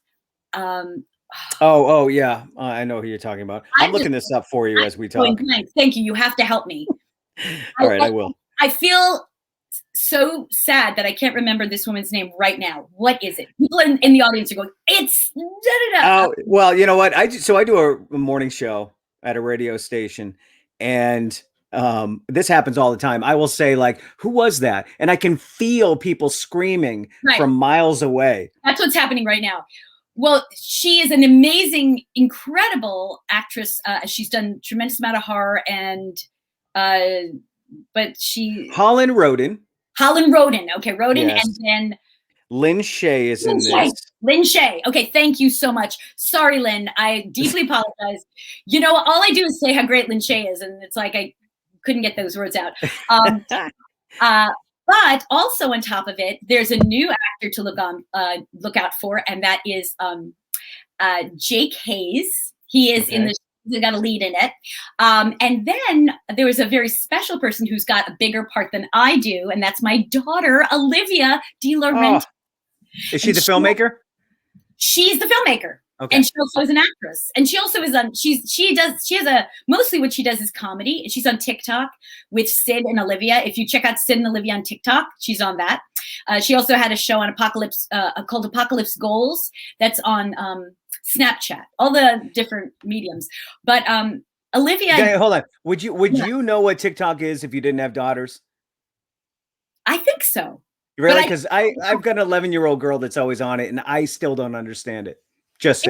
Yeah. I know who you're talking about. I'm looking this up for you as we talk. Thank you. You have to help me. All right, I will. I feel so sad that I can't remember this woman's name right now. What is it? People in the audience are going, it's da-da-da. Oh, well, you know what? I do a morning show at a radio station, and this happens all the time. I will say, like, who was that? And I can feel people screaming from miles away. That's what's happening right now. Well, she is an amazing, incredible actress. She's done a tremendous amount of horror, and but she Holland Roden. Okay, Roden, yes. And then Lynn Shay is in this. Lynn Shay. Okay, thank you so much. Sorry, Lynn. I deeply apologize. You know, all I do is say how great Lynn Shay is, and it's like I couldn't get those words out. But also on top of it, there's a new actor to look out for, and that is Jake Hayes. He is in the. He's got a lead in it. And then there was a very special person who's got a bigger part than I do, and that's my daughter, Olivia De Laurentiis. Oh. Is she the filmmaker? She's the filmmaker. Okay. And she also is an actress. And she also is on, mostly what she does is comedy. She's on TikTok with Sid and Olivia. If you check out Sid and Olivia on TikTok, she's on that. She also had a show on called Apocalypse Goals. That's on Snapchat, all the different mediums. But Olivia. Okay, hold on. Would you know what TikTok is if you didn't have daughters? I think so. Really? Because I've got an 11-year-old girl that's always on it, and I still don't understand it. It's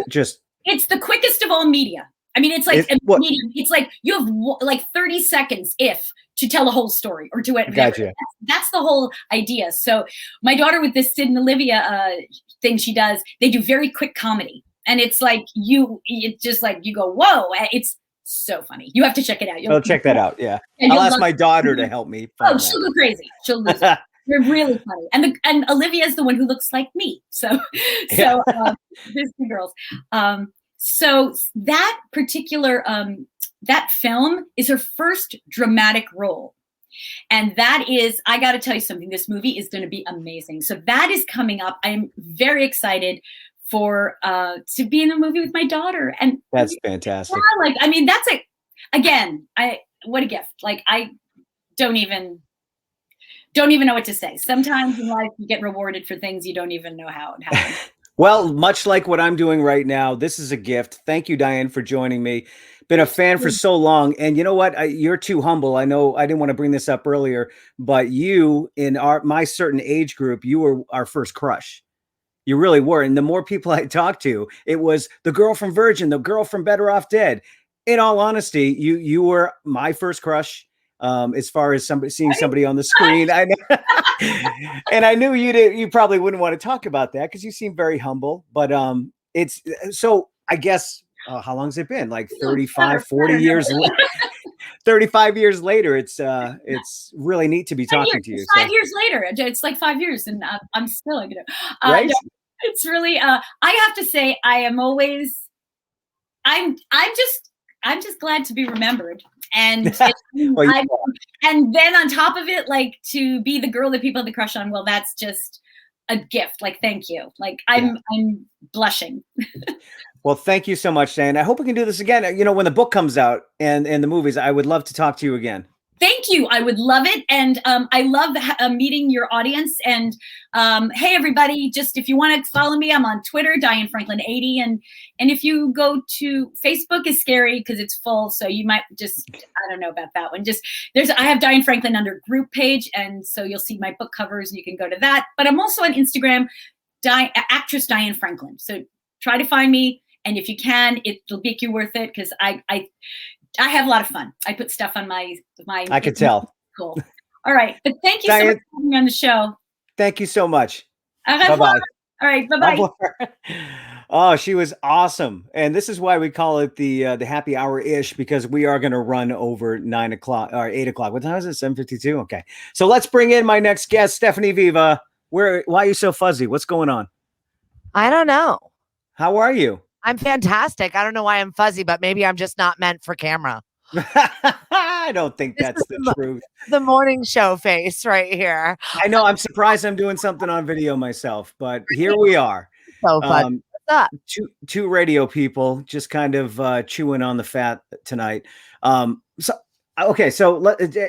the quickest of all media. I mean, it's like medium. It's like you have like 30 seconds to tell a whole story or to it. Gotcha. That's the whole idea. So my daughter with this Sid and Olivia thing she does, they do very quick comedy. And it's like it's just like you go, whoa, it's so funny. You have to check it out. I'll check that out. Yeah. I'll ask my daughter to help me. She'll go crazy. She'll lose it. They're really funny. And Olivia is the one who looks like me. So there's two girls. So that particular, that film is her first dramatic role. And that is, I got to tell you something, this movie is going to be amazing. So that is coming up. I'm very excited for to be in a movie with my daughter. And that's fantastic. Yeah, like, I mean, that's what a gift. Like, I don't even know what to say. Sometimes in life you get rewarded for things you don't even know how it happened. Well, much like what I'm doing right now, this is a gift. Thank you, Diane, for joining me. Been a fan for so long. And you know what? You're too humble. I know I didn't want to bring this up earlier, but you in my certain age group, you were our first crush. You really were. And the more people I talked to, it was the girl from Virgin, the girl from Better Off Dead. In all honesty, you were my first crush. As far as seeing somebody on the screen, I know. And I knew you probably wouldn't want to talk about that because you seem very humble. But it's so I guess how long has it been? Like 35, 40 years. 35 years later, it's really neat to be talking to you. 5 years later, it's like 5 years, and I'm still gonna. Right? It's really. I have to say, I am always. I'm just glad to be remembered, and and then on top of it, like to be the girl that people have the crush on. Well, that's just a gift. Like, thank you. Like, I'm blushing. Well, thank you so much, Diane. I hope we can do this again. You know, when the book comes out and the movies, I would love to talk to you again. Thank you. I would love it. And I love meeting your audience. And hey, everybody, just if you want to follow me, I'm on Twitter, Diane Franklin 80. And if you go to Facebook, is scary because it's full. So you might just, I don't know about that one. I have Diane Franklin under group page. And so you'll see my book covers and you can go to that. But I'm also on Instagram, actress Diane Franklin. So try to find me. And if you can, it'll make you worth it because I have a lot of fun. I put stuff on my. I could tell. Cool. All right, but thank you Diane, so much for having me on the show. Thank you so much. Bye bye. All right, bye bye. Oh, she was awesome, and this is why we call it the happy hour ish because we are going to run over 9 o'clock or 8 o'clock. What time is it? 7:52. Okay, so let's bring in my next guest, Stephanie Viva. Why are you so fuzzy? What's going on? I don't know. How are you? I'm fantastic. I don't know why I'm fuzzy, but maybe I'm just not meant for camera. I don't think that's the truth. The morning show face right here. I know. I'm surprised I'm doing something on video myself, but here we are. So fun. What's up? Two radio people just kind of chewing on the fat tonight. So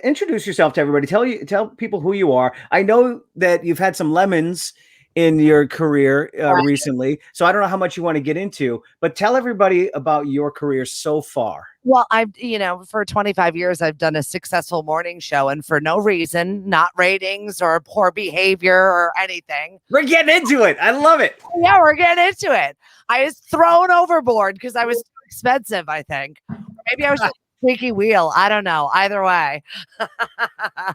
introduce yourself to everybody. Tell people who you are. I know that you've had some lemons in your career recently. So I don't know how much you want to get into, but tell everybody about your career so far. Well, for 25 years, I've done a successful morning show and for no reason, not ratings or poor behavior or anything. We're getting into it. I love it. Yeah, we're getting into it. I was thrown overboard because I was too expensive, I think. Maybe I was just squeaky wheel. I don't know. Either way.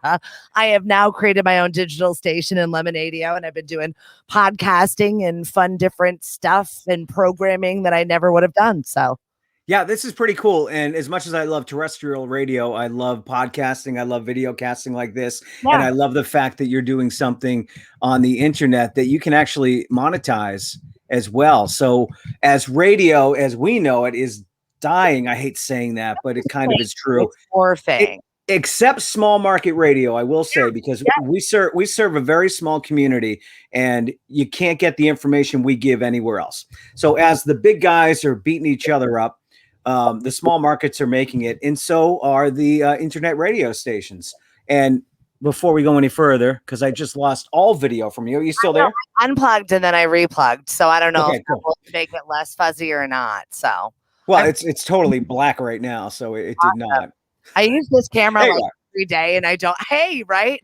I have now created my own digital station in Lemonadio, and I've been doing podcasting and fun different stuff and programming that I never would have done. So yeah, this is pretty cool. And as much as I love terrestrial radio, I love podcasting. I love video casting like this. Yeah. And I love the fact that you're doing something on the internet that you can actually monetize as well. So as radio, as we know it, is dying. I hate saying that, but it kind of is true. It's morphing. Except small market radio, I will say, because we serve a very small community and you can't get the information we give anywhere else. So as the big guys are beating each other up, the small markets are making it, and so are the internet radio stations. And before we go any further, because I just lost all video from you. Are you still there? I unplugged and then I replugged. So I don't know if that will make it less fuzzy or not. So well, it's totally black right now, so it did not. I use this camera every day, and I don't. Hey, right?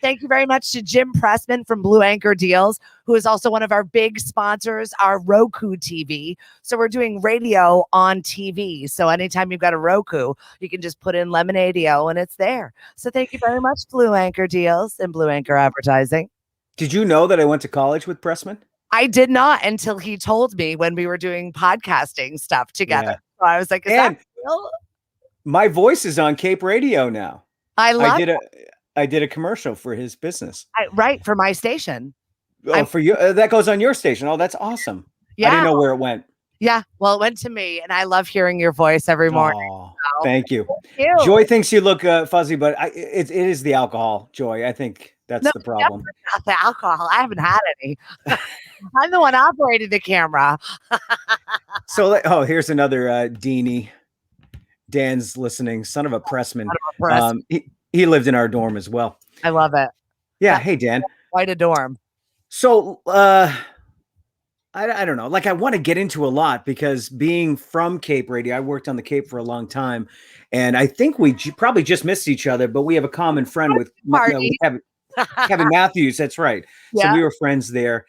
Thank you very much to Jim Pressman from Blue Anchor Deals, who is also one of our big sponsors, our Roku TV. So we're doing radio on TV. So anytime you've got a Roku, you can just put in Lemonadio, and it's there. So thank you very much, Blue Anchor Deals and Blue Anchor Advertising. Did you know that I went to college with Pressman? I did not until he told me when we were doing podcasting stuff together. Yeah. So I was like, is that real? My voice is on Cape Radio now. I did a commercial for his business. Right, for my station. Oh, for you. That goes on your station. Oh, that's awesome. Yeah. I didn't know where it went. Yeah. Well, it went to me, and I love hearing your voice every morning. So Thank you. Thank you. Joy thinks you look fuzzy, but it is the alcohol, Joy. I think that's the problem. Not the alcohol. I haven't had any. I'm the one operating the camera. So, here's another Deanie. Dan's listening. Son of a pressman. He lived in our dorm as well. I love it. Yeah. Hey, Dan. Quite a dorm. So, I don't know. Like, I want to get into a lot because being from Cape Radio, I worked on the Cape for a long time, and I think we probably just missed each other, but we have a common friend with Kevin Matthews. That's right. Yeah. So we were friends there.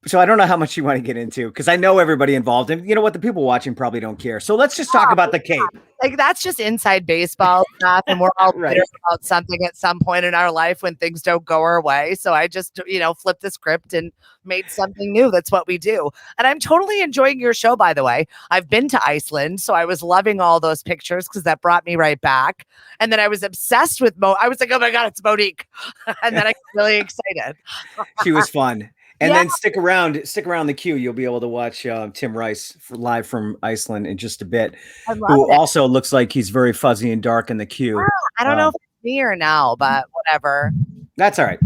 So I don't know how much you want to get into because I know everybody involved, and you know what? The people watching probably don't care. So let's just talk about the Cape. Like that's just inside baseball stuff, and we're all bitter about something at some point in our life when things don't go our way. So I just, flipped the script and made something new. That's what we do, and I'm totally enjoying your show. By the way, I've been to Iceland, so I was loving all those pictures because that brought me right back. And then I was obsessed with I was like, oh my god, it's Monique, and then I got really excited. She was fun. And then stick around the queue. You'll be able to watch Tim Rice live from Iceland in just a bit, who also looks like he's very fuzzy and dark in the queue. I don't know if it's me or now, but whatever. That's all right.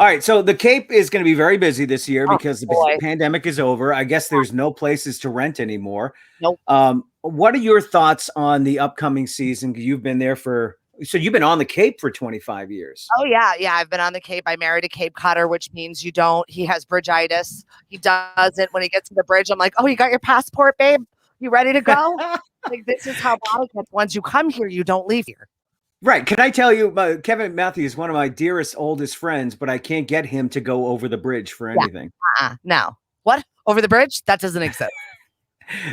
All right. So the Cape is going to be very busy this year because the pandemic is over. I guess there's no places to rent anymore. Nope. What are your thoughts on the upcoming season? You've been there so you've been on the Cape for 25 years. Oh, yeah. Yeah. I've been on the Cape. I married a Cape Codder, which means he has bridgitis. He doesn't. When he gets to the bridge, I'm like, oh, you got your passport, babe? You ready to go? Like, this is how bad it gets. Once you come here, you don't leave here. Right. Can I tell you, Kevin Matthews is one of my dearest, oldest friends, but I can't get him to go over the bridge for anything. No. What? Over the bridge? That doesn't exist.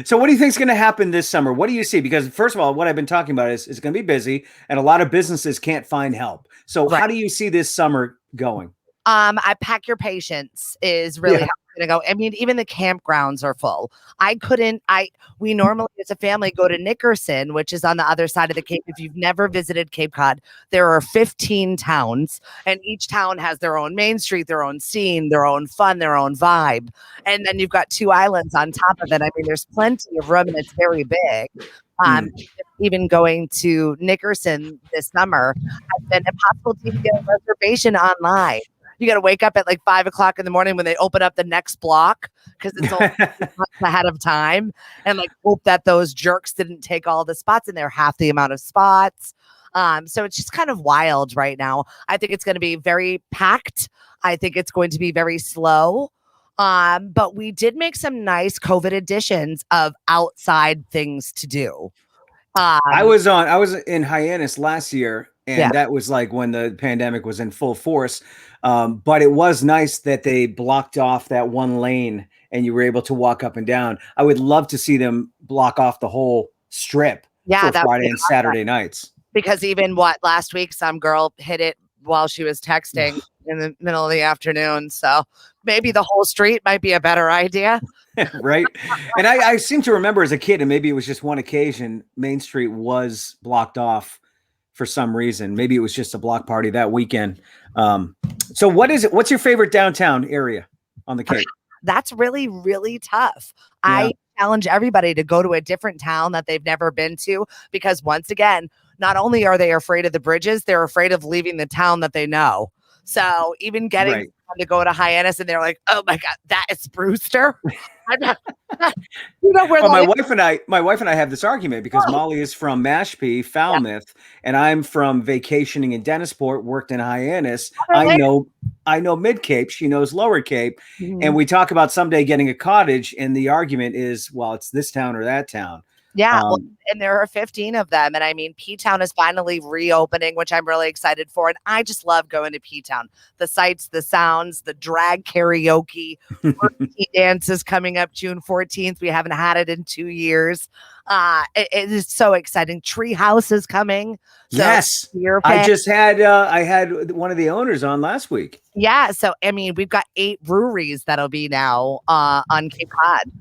So what do you think is going to happen this summer? What do you see? Because first of all, what I've been talking about is it's going to be busy and a lot of businesses can't find help. So how do you see this summer going? I pack your patience is really how it's going to go. I mean, even the campgrounds are full. We normally as a family go to Nickerson, which is on the other side of the Cape. If you've never visited Cape Cod, there are 15 towns and each town has their own main street, their own scene, their own fun, their own vibe. And then you've got 2 islands on top of it. I mean, there's plenty of room and it's very big. Even going to Nickerson this summer has been impossible to even get a reservation online. You got to wake up at like 5 o'clock in the morning when they open up the next block because it's all ahead of time and like hope that those jerks didn't take all the spots and they're half the amount of spots. So it's just kind of wild right now. I think it's going to be very packed. I think it's going to be very slow. But we did make some nice COVID editions of outside things to do. I was in Hyannis last year. And that was like when the pandemic was in full force. But it was nice that they blocked off that one lane and you were able to walk up and down. I would love to see them block off the whole strip for Friday and Saturday nights. Because even last week, some girl hit it while she was texting in the middle of the afternoon. So maybe the whole street might be a better idea. Right. And I seem to remember as a kid, and maybe it was just one occasion, Main Street was blocked off for some reason. Maybe it was just a block party that weekend. So what is it? What's your favorite downtown area on the Cape? That's really, really tough. Yeah. I challenge everybody to go to a different town that they've never been to, because once again, not only are they afraid of the bridges, they're afraid of leaving the town that they know. So even getting someone to go to Hyannis and they're like, oh my God, that is Brewster. My wife and I have this argument because Molly is from Mashpee, Falmouth, and I'm from vacationing in Dennisport, worked in Hyannis. I know Mid Cape, she knows Lower Cape, and we talk about someday getting a cottage, and the argument is, well, it's this town or that town. Yeah, and there are 15 of them. And I mean, P-Town is finally reopening, which I'm really excited for. And I just love going to P-Town. The sights, the sounds, the drag karaoke, dances coming up June 14th. We haven't had it in 2 years. It is so exciting. Treehouse is coming. So yes. I had one of the owners on last week. Yeah. So, I mean, we've got 8 breweries that'll be now on Cape Cod.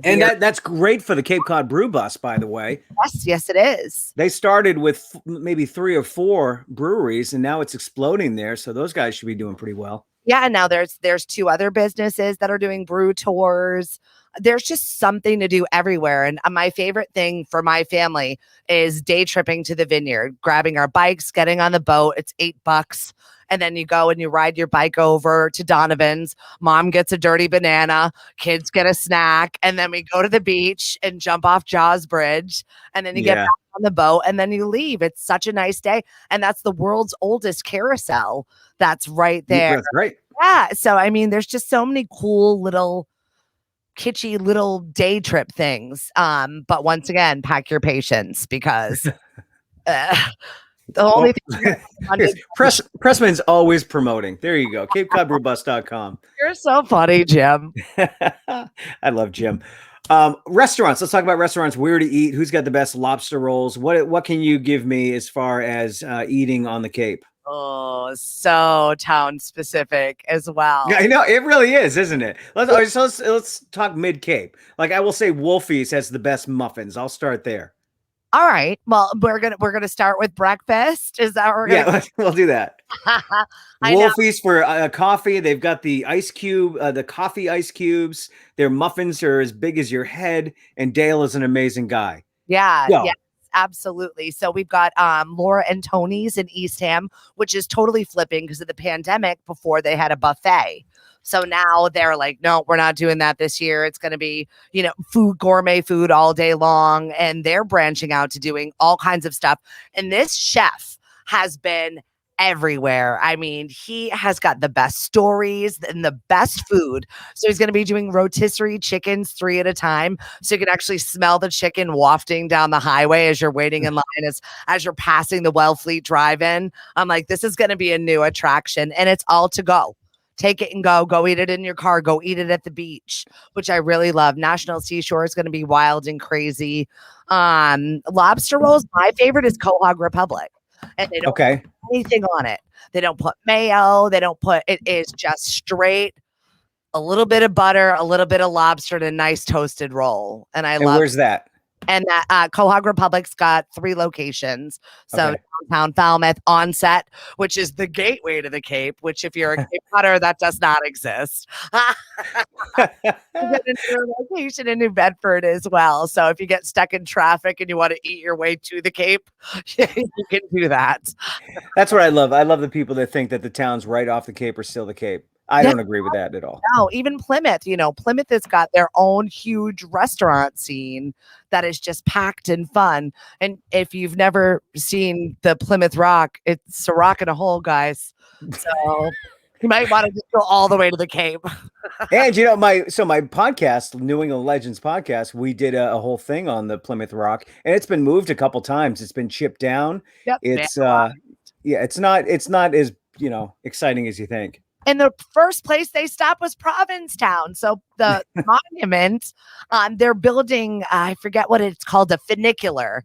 And that's great for the Cape Cod Brew Bus, by the way. Yes, it is. They started with maybe 3 or 4 breweries, and now it's exploding there. So those guys should be doing pretty well. Yeah, and now there's 2 other businesses that are doing brew tours. There's just something to do everywhere. And my favorite thing for my family is day tripping to the vineyard, grabbing our bikes, getting on the boat. It's $8. And then you go and you ride your bike over to Donovan's. Mom gets a dirty banana, kids get a snack, and then we go to the beach and jump off Jaws Bridge. And then you get back on the boat and then you leave. It's such a nice day. And that's the world's oldest carousel that's right there. That's right. Yeah. So, I mean, there's just so many cool little kitschy little day trip things. But once again, pack your patience because the only thing Pressman's always promoting. There you go. CapeCodBrewBus.com. You're so funny, Jim. I love Jim. Restaurants. Let's talk about restaurants. Where to eat? Who's got the best lobster rolls? What can you give me as far as eating on the Cape? Oh, so town specific as well. Yeah, I know it really is, isn't it? Let's talk mid Cape. Like I will say, Wolfie's has the best muffins. I'll start there. All right. Well, we're gonna start with breakfast. Is that what we're gonna? Yeah, we'll do that. Wolfie's for coffee. They've got the ice cube, the coffee ice cubes. Their muffins are as big as your head. And Dale is an amazing guy. Yeah. Yeah. Absolutely. So we've got Laura and Tony's in Eastham, which is totally flipping because of the pandemic. Before they had a buffet. So now they're like, no, we're not doing that this year. It's going to be, gourmet food all day long. And they're branching out to doing all kinds of stuff. And this chef has been everywhere. I mean, he has got the best stories and the best food. So he's going to be doing rotisserie chickens 3 at a time. So you can actually smell the chicken wafting down the highway as you're waiting in line, as you're passing the Wellfleet Drive-In. I'm like, this is going to be a new attraction and it's all to go. Take it and go eat it in your car, go eat it at the beach, which I really love. National Seashore is going to be wild and crazy. Lobster rolls, my favorite is Quahog Republic. And they don't put anything on it. They don't put mayo. It is just straight, a little bit of butter, a little bit of lobster, and a nice toasted roll. And I love. Where's that? And that Quahog Republic's got 3 locations. So downtown Falmouth, Onset, which is the gateway to the Cape, which if you're a Cape Codder, that does not exist. Got a new location in New Bedford as well. So if you get stuck in traffic and you want to eat your way to the Cape, you can do that. That's what I love. I love the people that think that the towns right off the Cape are still the Cape. I don't agree with that at all. No, even Plymouth, Plymouth has got their own huge restaurant scene that is just packed and fun. And if you've never seen the Plymouth Rock, it's a rock in a hole, guys. So you might want to just go all the way to the Cape. And my podcast, New England Legends podcast, we did a whole thing on the Plymouth Rock, and it's been moved a couple times. It's been chipped down. Yep. It's it's not as exciting as you think. And the first place they stopped was Provincetown. So the monument, they're building, I forget what it's called, a funicular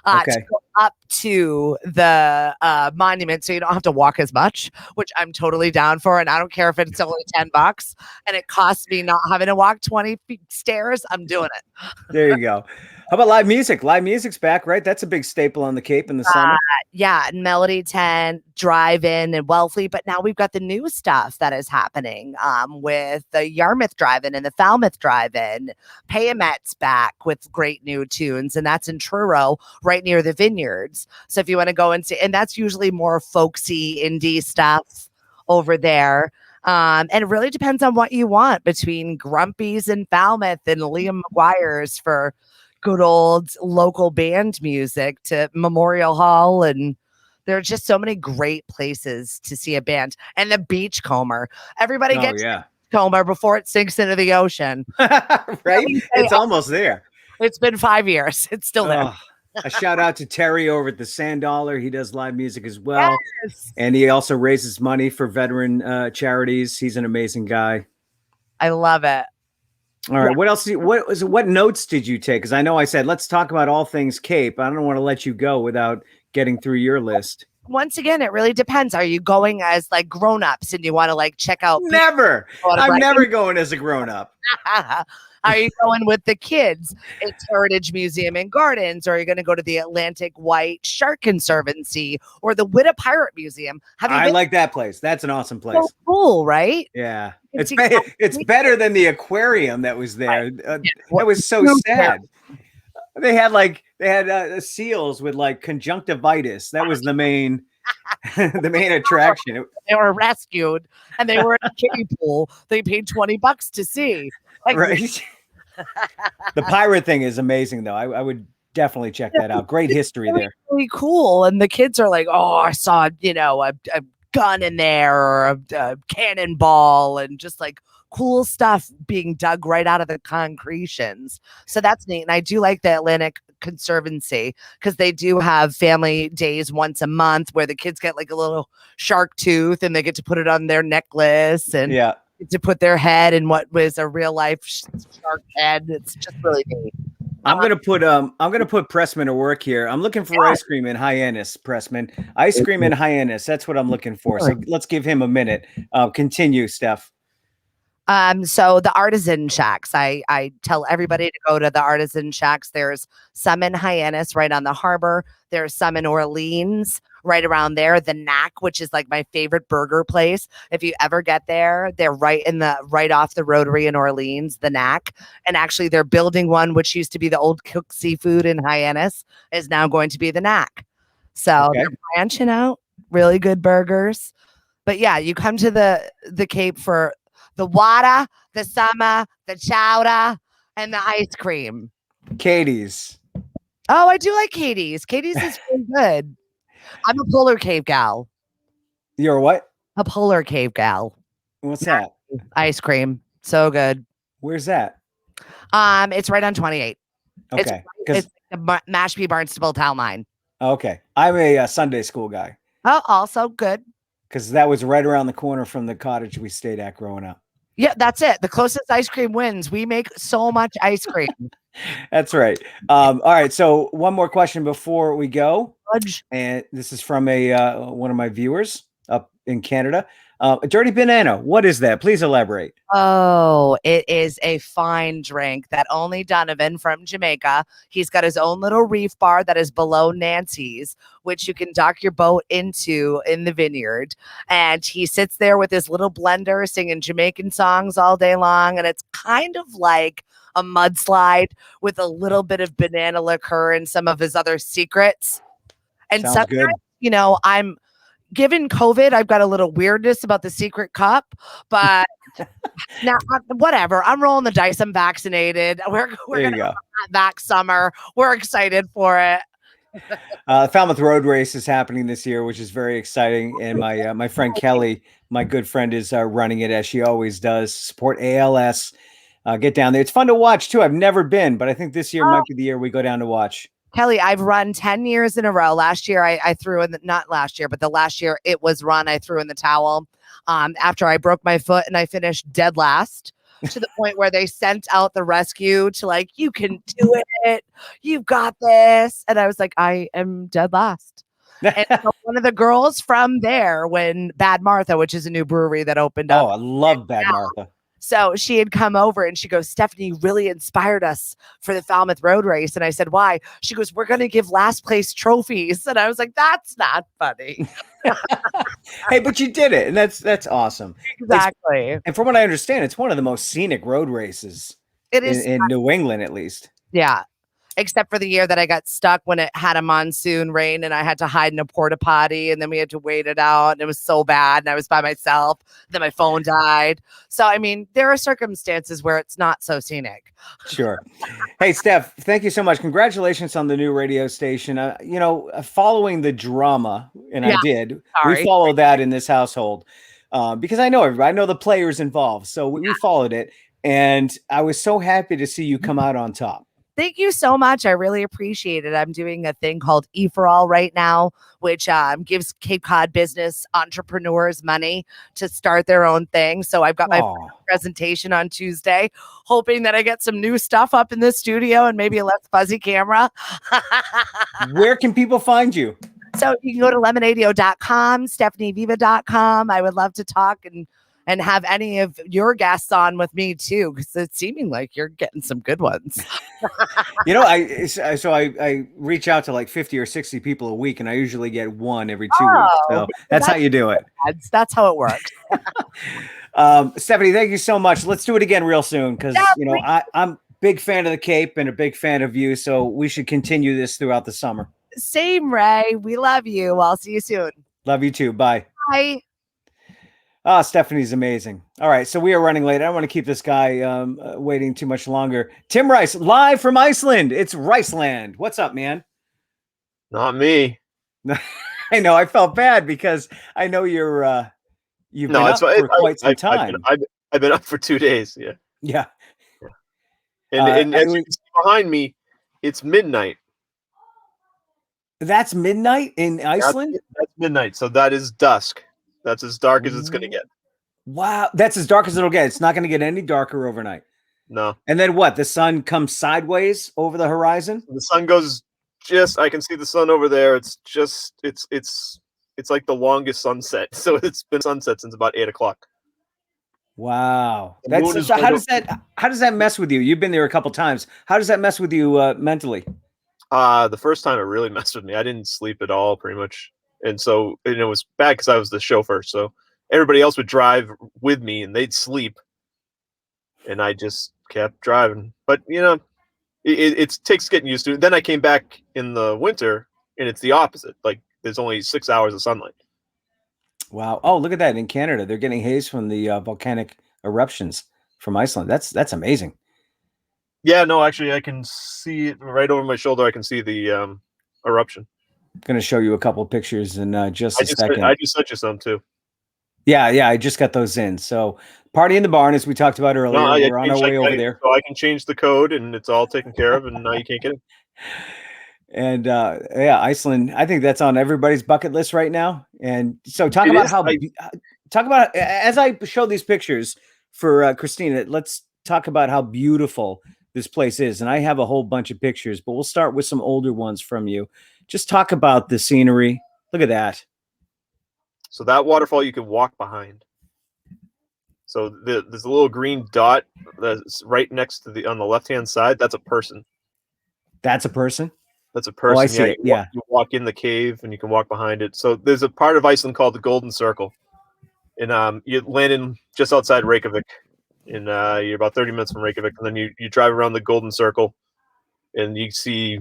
to go up to the monument. So you don't have to walk as much, which I'm totally down for. And I don't care if it's only $10 and it costs me not having to walk 20 feet stairs. I'm doing it. There you go. How about live music? Live music's back, right? That's a big staple on the Cape in the summer. Yeah, Melody 10, Drive-In, and Wellfleet. But now we've got the new stuff that is happening with the Yarmouth Drive-In and the Falmouth Drive-In. Payamet's back with great new tunes, and that's in Truro, right near the vineyards. So if you want to go and see, and that's usually more folksy indie stuff over there. And it really depends on what you want between Grumpy's and Falmouth and Liam McGuire's for good old local band music to Memorial Hall. And there are just so many great places to see a band. And the Beachcomber. Everybody gets Beachcomber before it sinks into the ocean. Right? It's almost there. It's been 5 years. It's still there. A shout out to Terry over at the Sand Dollar. He does live music as well. Yes. And he also raises money for veteran charities. He's an amazing guy. I love it. All right. What else? What notes did you take? Because I know I said, let's talk about all things Cape. I don't want to let you go without getting through your list. Once again, it really depends. Are you going as like grown-ups and you want to like check out? Never. I'm never going as a grown-up. Are you going with the kids? It's Heritage Museum and Gardens, or are you going to go to the Atlantic White Shark Conservancy or the Witta Pirate Museum? I like that place. That's an awesome place. So cool, right? Yeah. It's better than the aquarium that was there. That was so sad. They had seals with like conjunctivitis. That was the main attraction. They were rescued and they were in a kiddie pool. They paid $20 to see. Like, right. The pirate thing is amazing, though. I would definitely check that out. Great history there. Really cool. And the kids are like, "Oh, I saw a gun in there or a cannonball," and just like cool stuff being dug right out of the concretions. So that's neat. And I do like the Atlantic Conservancy because they do have family days once a month where the kids get like a little shark tooth and they get to put it on their necklace and get to put their head in what was a real life shark head. It's just really neat. I'm gonna put Pressman to work here. I'm looking for ice cream in Hyannis, Pressman. Ice cream in Hyannis. That's what I'm looking for. So let's give him a minute. Continue, Steph. So the artisan shacks, I tell everybody to go to the artisan shacks. There's some in Hyannis right on the harbor. There's some in Orleans right around there. The Knack, which is like my favorite burger place. If you ever get there, they're right off the Rotary in Orleans, the Knack. And actually they're building one, which used to be the old Cook Seafood in Hyannis is now going to be the Knack. So they're branching out, really good burgers. But yeah, you come to the Cape for the water, the summer, the chowder, and the ice cream. Katie's. Oh, I do like Katie's. Katie's is really good. I'm a Polar Cave gal. You're what? A Polar Cave gal. What's that? Ice cream. So good. Where's that? It's right on 28. Okay. It's the Mashpee Barnstable town line. Okay. I'm a Sunday school guy. Oh, also good. Because that was right around the corner from the cottage we stayed at growing up. Yeah, that's it. The closest ice cream wins. We make so much ice cream. That's right. All right. So one more question before we go. And this is from one of my viewers up in Canada. A dirty banana. What is that? Please elaborate. Oh, it is a fine drink that only Donovan from Jamaica. He's got his own little reef bar that is below Nancy's, which you can dock your boat into in the vineyard. And he sits there with his little blender singing Jamaican songs all day long. And it's kind of like a mudslide with a little bit of banana liqueur and some of his other secrets. And sounds sometimes, good. Given COVID, I've got a little weirdness about the secret cup, but now whatever. I'm rolling the dice. I'm vaccinated. We're going to have that summer. We're excited for it. The Falmouth Road Race is happening this year, which is very exciting. And my friend Kelly, my good friend, is running it as she always does. Support ALS. Get down there. It's fun to watch too. I've never been, but I think this year might be the year we go down to watch. Kelly, I've run 10 years in a row. Last year, I threw in not last year, but the last year it was run. I threw in the towel after I broke my foot and I finished dead last to the point where they sent out the rescue to like, you can do it. You've got this. And I was like, I am dead last. And so one of the girls from there, when Bad Martha, which is a new brewery that opened up. Oh, I love Bad Martha. So she had come over and she goes, Stephanie really inspired us for the Falmouth Road Race. And I said, why? She goes, we're going to give last place trophies. And I was like, that's not funny. Hey, but you did it. And that's awesome. Exactly. And from what I understand, it's one of the most scenic road races in New England, at least. Yeah. Except for the year that I got stuck when it had a monsoon rain and I had to hide in a porta potty and then we had to wait it out and it was so bad and I was by myself. Then my phone died. So, I mean, there are circumstances where it's not so scenic. Sure. Hey, Steph, thank you so much. Congratulations on the new radio station. Following the drama, and I did, we followed that in this household because I know everybody, I know the players involved. So we followed it and I was so happy to see you come out on top. Thank you so much. I really appreciate it. I'm doing a thing called E4All right now, which gives Cape Cod business entrepreneurs money to start their own thing. So I've got my presentation on Tuesday, hoping that I get some new stuff up in the studio and maybe a less fuzzy camera. Where can people find you? So you can go to lemonadio.com, stephanieviva.com. I would love to talk and and have any of your guests on with me too, because it's seeming like you're getting some good ones. You know, I reach out to like 50 or 60 people a week, and I usually get one every 2 weeks. So that's how you do it. That's how it works. Stephanie, thank you so much. Let's do it again real soon, because I'm big fan of the Cape and a big fan of you, so we should continue this throughout the summer. Same, Ray. We love you. I'll see you soon. Love you too. Bye. Bye. Oh, Stephanie's amazing. All right, so we are running late. I don't want to keep this guy waiting too much longer. Tim Rice, live from Iceland. It's Riceland. What's up, man? Not me. I know. I felt bad because I know you've been up for quite some time. I've been up for 2 days. Yeah. Yeah. And as you can see behind me, it's midnight. That's midnight in Iceland? That's midnight. So that is dusk. That's as dark as it's going to get. Wow. That's as dark as it'll get. It's not going to get any darker overnight. No. And then what? The sun comes sideways over the horizon? The sun goes I can see the sun over there. It's like the longest sunset. So it's been sunset since about 8 o'clock. Wow. So how does that mess with you? You've been there a couple times. How does that mess with you mentally? The first time it really messed with me. I didn't sleep at all, pretty much. And so it was bad because I was the chauffeur. So everybody else would drive with me and they'd sleep. And I just kept driving. But, it takes getting used to it. Then I came back in the winter and it's the opposite. Like there's only 6 hours of sunlight. Wow. Oh, look at that. In Canada, they're getting haze from the volcanic eruptions from Iceland. That's amazing. Yeah, no, actually, I can see it right over my shoulder. I can see the eruption. I'm going to show you a couple of pictures in just a second. I just sent you some too. Yeah, I just got those in. So party in the barn, as we talked about earlier. We're on our way over there. So I can change the code and it's all taken care of and now you can't get it. And Iceland, I think that's on everybody's bucket list right now. And so talk about as I show these pictures for Christina, let's talk about how beautiful this place is. And I have a whole bunch of pictures, but we'll start with some older ones from you. Just talk about the scenery. Look at that. So that waterfall you can walk behind. So there's a little green dot that's right next to on the left-hand side. That's a person. That's a person? That's a person. Oh, I see it. You walk in the cave and you can walk behind it. So there's a part of Iceland called the Golden Circle. And you land in just outside Reykjavik. And you're about 30 minutes from Reykjavik. And then you drive around the Golden Circle and you see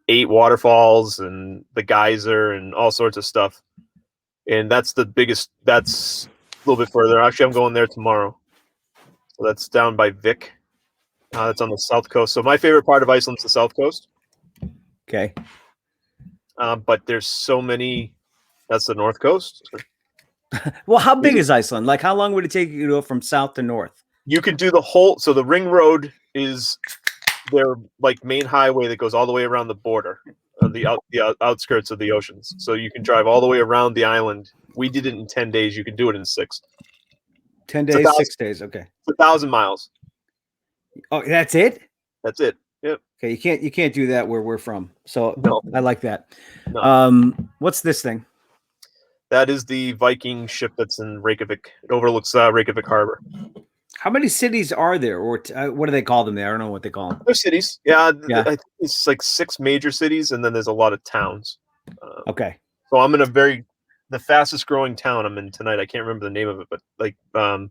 8 waterfalls and the geyser and all sorts of stuff. And that's the biggest. That's a little bit further. Actually, I'm going there tomorrow. So that's down by Vik. That's on the south coast. So my favorite part of Iceland is the south coast. Okay. But there's so many. That's the north coast. Well, how big is Iceland? Like, how long would it take you to go from south to north? You could do the whole. So the ring road is their like main highway that goes all the way around the border, the outskirts of the oceans. So you can drive all the way around the island. We did it in 10 days. You can do it in 6. 10 days, 6 days. Okay. It's 1,000 miles. Oh, that's it? That's it. Yep. Okay, you can't do that where we're from. So no. I like that. No. What's this thing? That is the Viking ship that's in Reykjavik. It overlooks Reykjavik Harbor. How many cities are there, or what do they call them there? I don't know what they call them. They're cities. Yeah. I think it's like 6 major cities, and then there's a lot of towns. Okay. So I'm in the fastest growing town I'm in tonight. I can't remember the name of it, but like the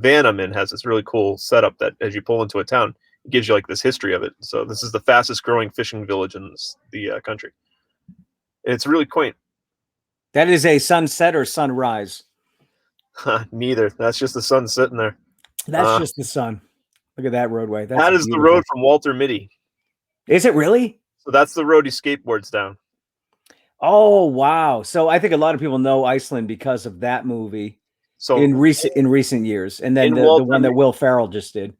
van I'm in has this really cool setup that as you pull into a town, it gives you like this history of it. So this is the fastest growing fishing village in the country. And it's really quaint. That is a sunset or sunrise? Neither. That's just the sun sitting there. That's just the sun. Look at that roadway. That is the road from Walter Mitty. Is it really? So that's the road he skateboards down. Oh, wow. So I think a lot of people know Iceland because of that movie. So in recent years, and then the one that Will Ferrell just did.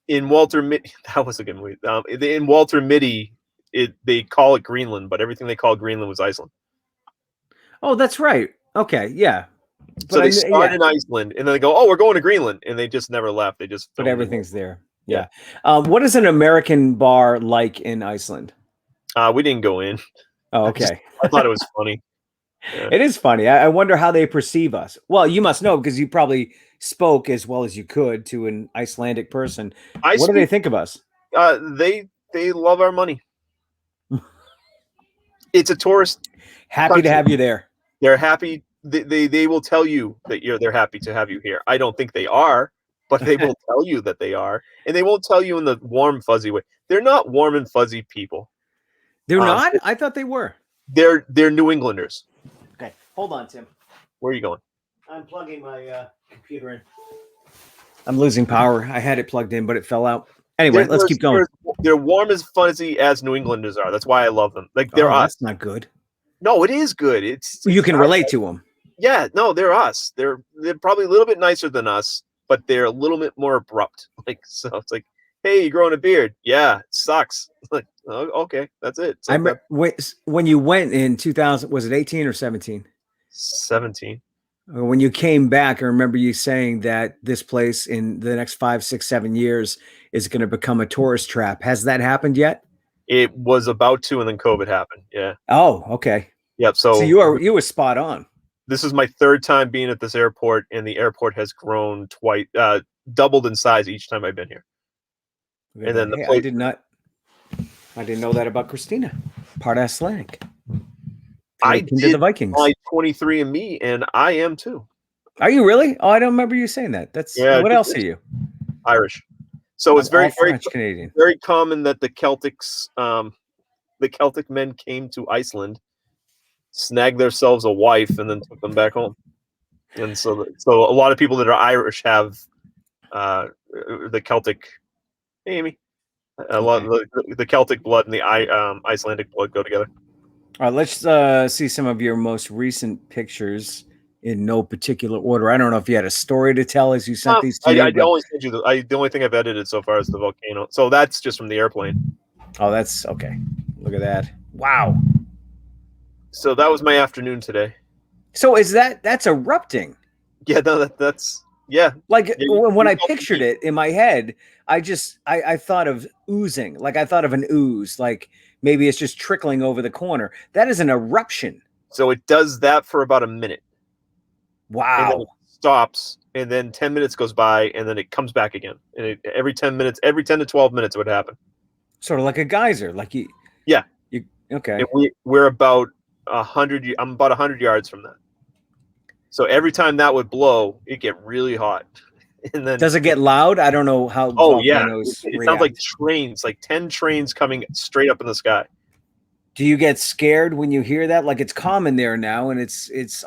In Walter Mitty, that was a good movie. In Walter Mitty, they call it Greenland, but everything they call Greenland was Iceland. Oh, that's right. Okay, yeah. So they start in Iceland, and then they go, "Oh, we're going to Greenland," and they just never left. They just but everything's there. Yeah. What is an American bar like in Iceland? We didn't go in. Oh, okay. I thought it was funny. It is funny. I wonder how they perceive us. Well, you must know because you probably spoke as well as you could to an Icelandic person. What do they think of us? They love our money. It's a tourist. Happy country. to have you there. They're happy. They will tell you that they're happy to have you here. I don't think they are, but they will tell you that they are, and they won't tell you in the warm, fuzzy way. They're not warm and fuzzy people. They're not? I thought they were. They're New Englanders. Okay, hold on, Tim. Where are you going? I'm plugging my computer in. I'm losing power. I had it plugged in, but it fell out. Anyway, let's keep going. They're warm as fuzzy as New Englanders are. That's why I love them. Like they're us. That's not good. No, it is good. You can relate to them. Yeah, no, they're us. They're probably a little bit nicer than us, but they're a little bit more abrupt. Like so, it's like, hey, you growing a beard? Yeah, it sucks. Like, oh, okay, that's it. So when you went in 2000, was it 18 or 17? 17. When you came back, I remember you saying that this place in the next 5, 6, 7 years is going to become a tourist trap. Has that happened yet? It was about to, and then COVID happened. Yeah. Oh, okay. Yep. So you were spot on. This is my third time being at this airport, and the airport has grown twice, doubled in size each time I've been here. And then I didn't know that about Christina. Part Icelandic. I did did the Vikings. my 23andMe, and I am too. Are you really? Oh, I don't remember you saying that. That's what else are you? Irish. So it's very French Canadian. Very common that the Celtic men came to Iceland, snagged themselves a wife, and then took them back home. And so a lot of people that are Irish have the Celtic. Hey, Amy. A lot of the Celtic blood and the Icelandic blood go together. All right, let's see some of your most recent pictures in no particular order. I don't know if you had a story to tell as you sent these to I only sent you the only thing I've edited so far is the volcano. So that's just from the airplane. Oh, that's okay. Look at that. Wow. So that was my afternoon today. So that's erupting? Yeah, no, that's yeah. Like when I pictured it in my head, I thought of oozing. Like I thought of an ooze. Like maybe it's just trickling over the corner. That is an eruption. So it does that for about a minute. Wow. And then it stops, and then 10 minutes goes by, and then it comes back again. And every 10 to 12 minutes it would happen. Sort of like a geyser. Like you. Yeah. Okay. And we're about 100. I'm about 100 yards from that. So every time that would blow, it get really hot. And then does it get loud? I don't know how. Oh yeah, it sounds like trains, like 10 trains coming straight up in the sky. Do you get scared when you hear that? Like it's common there now, and it's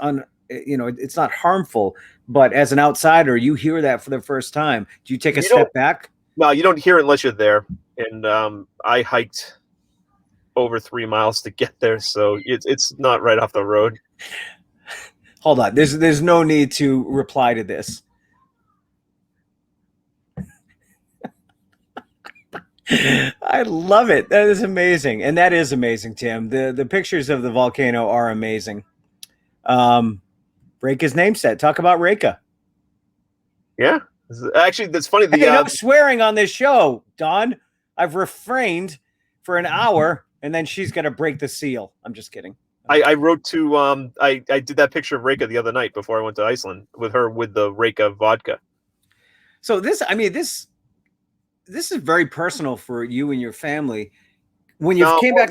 not harmful. But as an outsider, you hear that for the first time. Do you take a step back? No, you don't hear it unless you're there. And I hiked over 3 miles to get there, so it's not right off the road. Hold on, there's no need to reply to this. I love it. That is amazing. And that is amazing, Tim. The pictures of the volcano are amazing. Reika's name set. Talk about Reika. Yeah. Actually, that's funny. No swearing on this show, Don. I've refrained for an hour, and then she's going to break the seal. I'm just kidding. I wrote to I did that picture of Reika the other night before I went to Iceland with her with the Reika vodka. So this is very personal for you and your family. When you came back,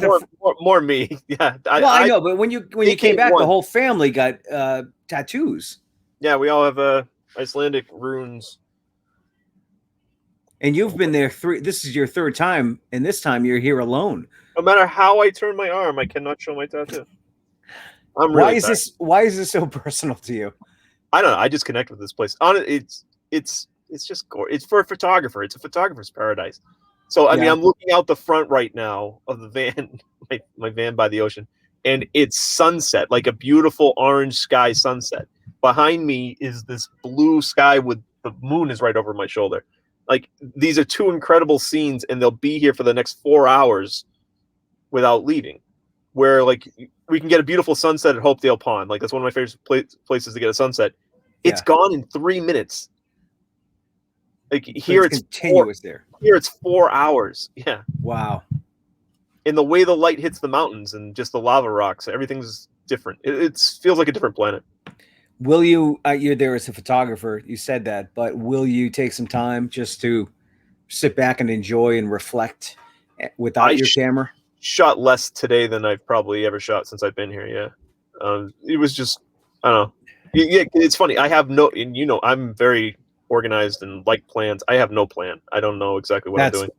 more me, yeah. I know, but when you came back, the whole family got tattoos. Yeah, we all have Icelandic runes. And you've been there this is your third time, and this time you're here alone. No matter how I turn my arm, I cannot show my tattoo. Why is this so personal to you? I don't know. I just connect with this place. It's just gorgeous. It's for a photographer. It's a photographer's paradise. So I mean, I'm looking out the front right now of the van, my van by the ocean, and it's sunset, like a beautiful orange sky sunset. Behind me is this blue sky with the moon is right over my shoulder. Like these are two incredible scenes, and they'll be here for the next 4 hours without leaving. Where like we can get a beautiful sunset at Hopedale Pond. Like that's one of my favorite places to get a sunset. It's gone in 3 minutes. Like here it's continuous there. Here it's 4 hours. Yeah. Wow. And the way the light hits the mountains and just the lava rocks, everything's different. It feels like a different planet. Will you? You're there as a photographer. You said that, but will you take some time just to sit back and enjoy and reflect without your camera? Shot less today than I've probably ever shot since I've been here. Yeah, it was just I don't know. Yeah, it's funny. I have no, and I'm very organized and like plans. I have no plan. I don't know exactly what I'm doing.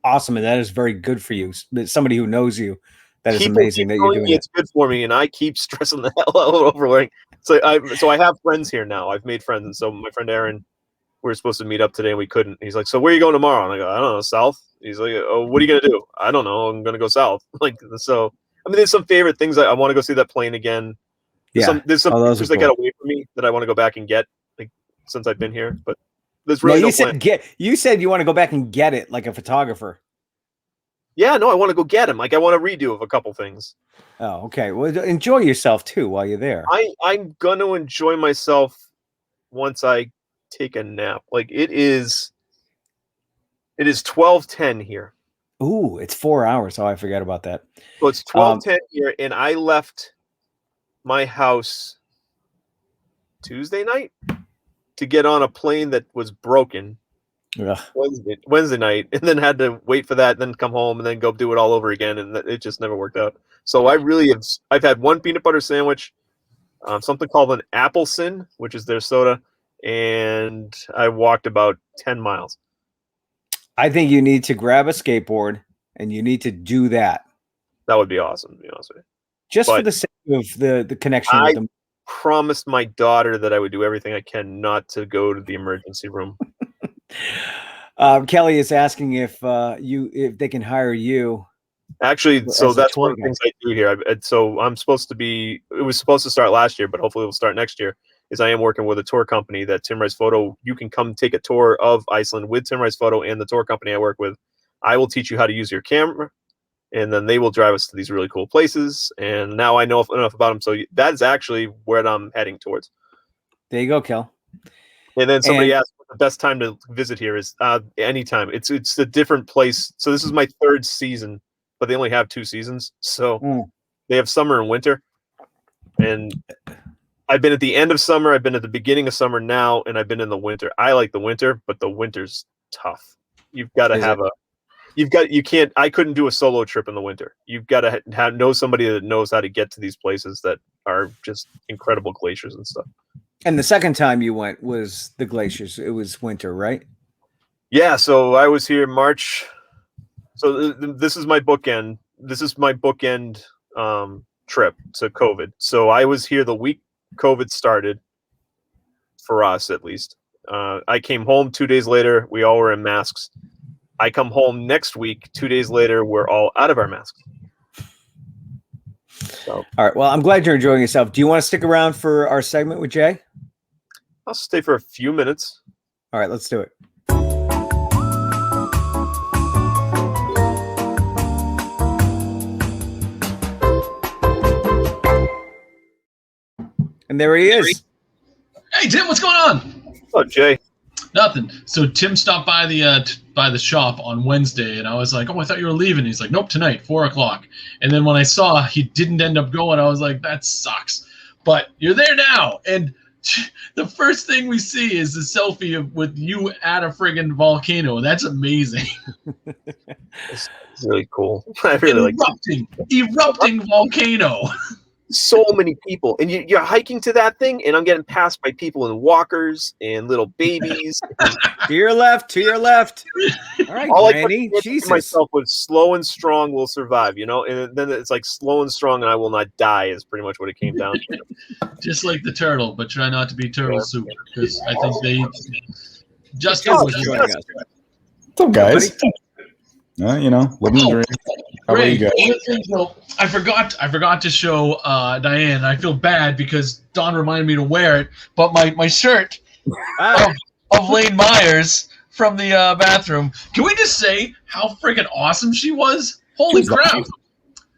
Awesome, and that is very good for you. Somebody who knows you, that is amazing that you're doing it. It's good for me, and I keep stressing the hell out over wearing. So I have friends here now. I've made friends, and so my friend Aaron, we were supposed to meet up today, and we couldn't. He's like, "So where are you going tomorrow?" And I go, "I don't know, south." He's like, "Oh, what are you gonna do?" I don't know. I'm gonna go south. Like so. I mean, there's some favorite things. I want to go see that plane again. Yeah, there's some pictures that got away from me that I want to go back and get, like since I've been here. But there's really no plan. You said you want to go back and get it like a photographer. Yeah, no, I want to go get him. Like I want to redo of a couple things. Oh, okay. Well, enjoy yourself too while you're there. I'm gonna enjoy myself once I take a nap. Like it is 12:10 here. Ooh, it's 4 hours. Oh, I forgot about that. So it's 12:10 here, and I left my house Tuesday night to get on a plane that was broken Wednesday night, and then had to wait for that, then come home, and then go do it all over again, and it just never worked out. So I've had one peanut butter sandwich, something called an Appleson, which is their soda, and I walked about 10 miles. I think you need to grab a skateboard and you need to do that. That would be awesome, to be honest with you. Just for the sake of the connection with them. I promised my daughter that I would do everything I can not to go to the emergency room. Kelly is asking if they can hire you. Actually, so that's one of the things I do here. So I'm supposed to be. It was supposed to start last year, but hopefully it'll start next year. Is I am working with a tour company that Tim Rice Photo. You can come take a tour of Iceland with Tim Rice Photo and the tour company I work with. I will teach you how to use your camera, and then they will drive us to these really cool places. And now I know enough about them, so that's actually where I'm heading towards. There you go, Kel. And then somebody asked what the best time to visit here is anytime. It's a different place. So this is my third season, but they only have 2 seasons. So they have summer and winter. And I've been at the end of summer, I've been at the beginning of summer now, and I've been in the winter. I like the winter, but the winter's tough. You've got to I couldn't do a solo trip in the winter. You've got to know somebody that knows how to get to these places that are just incredible glaciers and stuff. And the second time you went was the glaciers. It was winter, right? Yeah. So I was here March. So this is my bookend. This is my bookend trip to COVID. So I was here the week COVID started, for us at least. I came home 2 days later. We all were in masks. I come home next week. 2 days later, we're all out of our masks. So. All right. Well, I'm glad you're enjoying yourself. Do you want to stick around for our segment with Jay? I'll stay for a few minutes. All right. Let's do it. And there he is. Hey, Tim, what's going on? Oh, Jay. Nothing. So Tim stopped by the shop on Wednesday, and I was like, "Oh, I thought you were leaving." He's like, "Nope, tonight, 4:00." And then when I saw he didn't end up going, I was like, "That sucks." But you're there now, and the first thing we see is a selfie with you at a friggin' volcano. That's amazing. It's really cool. I really erupting volcano. So many people, and you're hiking to that thing, and I'm getting passed by people in walkers and little babies. To your left. All right, all Granny. I Jesus. Myself was slow and strong will survive, and then it's like slow and strong and I will not die is pretty much what it came down to. Just like the turtle, but try not to be turtle soup, because I think they Justin was joining us. What's up, guys? Living the dream. How about you guys? I forgot to show Diane. I feel bad because Don reminded me to wear it, but my shirt of Lane Myers from the bathroom. Can we just say how freaking awesome she was? Holy crap!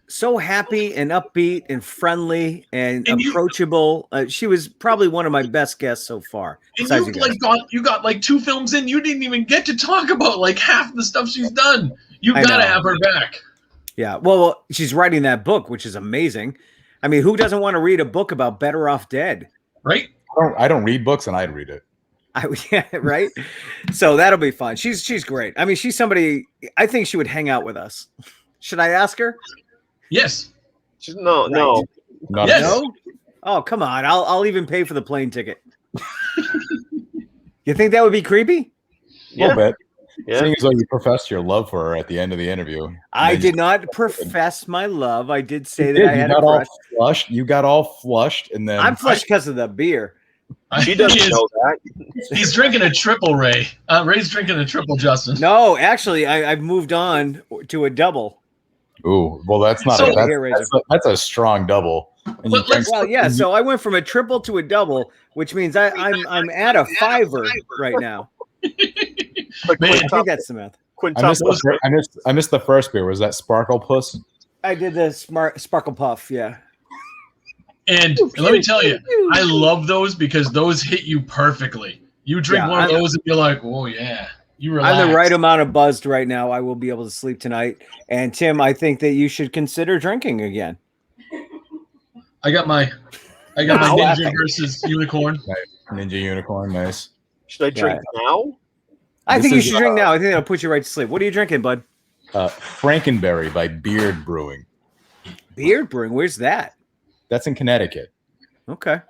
So happy and upbeat and friendly and approachable. She was probably one of my best guests so far. And you got like 2 films in. You didn't even get to talk about like half the stuff she's done. You got to have her back. Yeah. Well, she's writing that book, which is amazing. I mean, who doesn't want to read a book about Better Off Dead? Right? I don't read books, and I'd read it. Yeah, right. So that'll be fun. She's great. I mean, she's somebody. I think she would hang out with us. Should I ask her? Yes. No. Not Yes. No. Oh, come on. I'll even pay for the plane ticket. You think that would be creepy? a little bit. Yeah. Seeing as though you professed your love for her at the end of the interview. I did not profess my love. I did say that You I had got a all crush. flushed. You got all flushed, and then I'm flushed because of the beer. She doesn't He is- know that. He's drinking a triple, Ray. Ray's drinking a triple, Justin. No, actually, I've moved on to a double. Ooh, well, that's not So- that's a strong double. And you But let's- drank- Well, yeah. So I went from a triple to a double, which means I'm at a fiver right now. But Man, I think that's the math. I missed the first beer. Was that Sparkle Puss? I did the sparkle puff. Yeah. And let me tell you, I love those because those hit you perfectly. You drink Yeah, one of those and you're like, oh, yeah. You relax. I'm the right amount of buzzed right now. I will be able to sleep tonight. And Tim, I think that you should consider drinking again. I got my Wow. Ninja versus Unicorn. Ninja Unicorn, nice. Should I drink now? I This think you is, should drink now. I think that'll put you right to sleep. What are you drinking, bud? Frankenberry by Beard Brewing. Beard Brewing. Where's that? That's in Connecticut, Okay.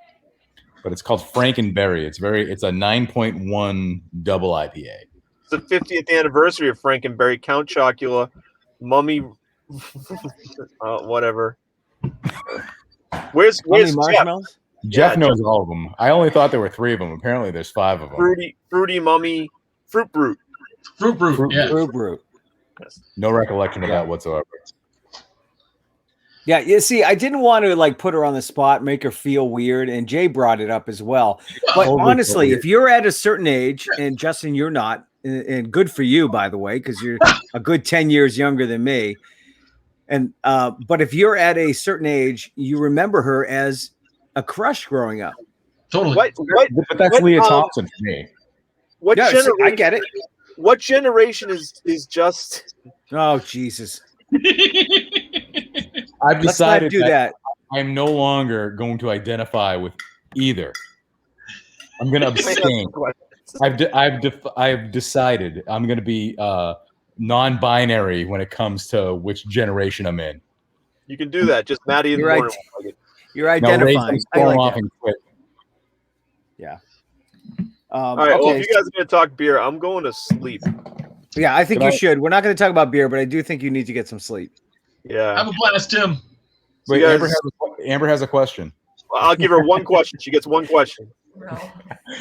but it's called Frankenberry. It's a 9.1 double IPA. It's the 50th anniversary of Frankenberry, Count Chocula, Mummy, whatever. Where's Mummy Jeff? marshmallows? Jeff Yeah, knows all of them. I only thought there were 3 of them. Apparently, there's 5 of them. Fruity Mummy, Fruit Brute. Fruit Brute. Yeah. Brew Brew. No recollection of that whatsoever. Yeah, you see, I didn't want to like put her on the spot, make her feel weird, and Jay brought it up as well. But Totally honestly, weird. if you're at a certain age, and Justin, you're not, and good for you, by the way, because you're a good 10 years younger than me. And but if you're at a certain age, you remember her as a crush growing up. Totally. But that's Leah Thompson for me. What Yeah, generation? I get it. What generation is just? Oh Jesus! I've Let's not decided do that. I'm no longer going to identify with either. I'm going to abstain. I've decided I'm going to be non-binary when it comes to which generation I'm in. You can do that. Just Maddie in the You're right. morning. will like it. You're Now, Ray's identifying. gonna I storm like off that. and quit. Yeah. All right. Well, if you guys are going to talk beer, I'm going to sleep. Yeah, I think Can you I- should. We're not going to talk about beer, but I do think you need to get some sleep. Yeah. Have a blast, Tim. Wait, you guys- Amber has a question. I'll give her one question. She gets one question.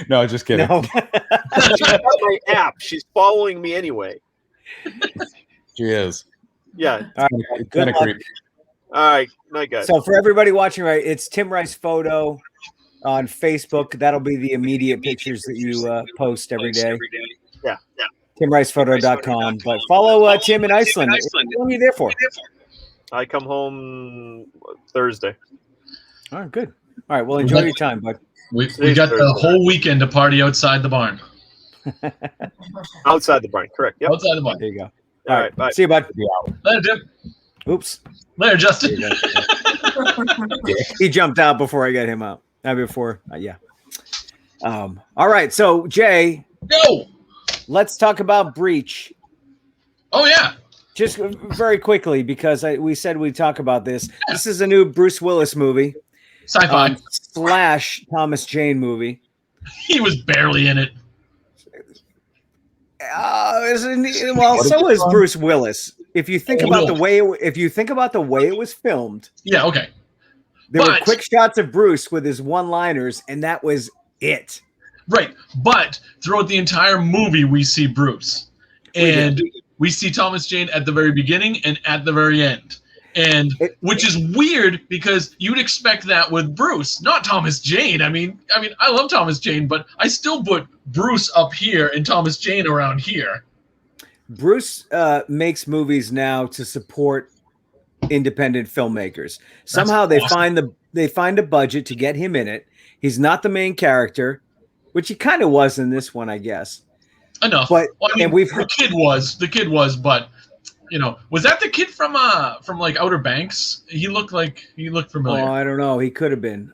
No, just kidding. No. She's got my app. She's following me anyway. She is. Yeah. All right. It's Good kind of luck. creepy. All right. Night, guys. So for everybody watching, right, it's Tim Rice Photo on Facebook. That'll be the immediate pictures that you post every day. Yeah. TimRicePhoto.com. But follow Tim in Iceland. What are you there for? I come home Thursday. All right, good. All right, well, enjoy your time, bud. We got the whole weekend to party outside the barn. Outside the barn. Correct. Yep. Outside the barn. There you go. All right. Bye. See you, bud. Later, Tim. Oops. Later, Justin. There you go. He jumped out before I got him out. Yeah. All right, so Jay, Go. let's talk about Breach. Oh, yeah. Just very quickly, because we said we'd talk about this. This is a new Bruce Willis movie Sci-fi. / Thomas Jane movie. He was barely in it. Well, so is Bruce Willis. If you think about the way, it was filmed, Yeah, okay. there were But- quick shots of Bruce with his one-liners, and that was it. Right. But throughout the entire movie, we see Bruce. And we see Thomas Jane at the very beginning and at the very end. And which is weird because you'd expect that with Bruce, not Thomas Jane. I mean, I love Thomas Jane, but I still put Bruce up here and Thomas Jane around here. Bruce makes movies now to support independent filmmakers. Somehow they find a budget to get him in it. He's not the main character, which he kind of was in this one, I guess. Enough. But Well, I mean, and we've the kid was, but was that the kid from like Outer Banks? He looked familiar. Oh, I don't know. He could have been.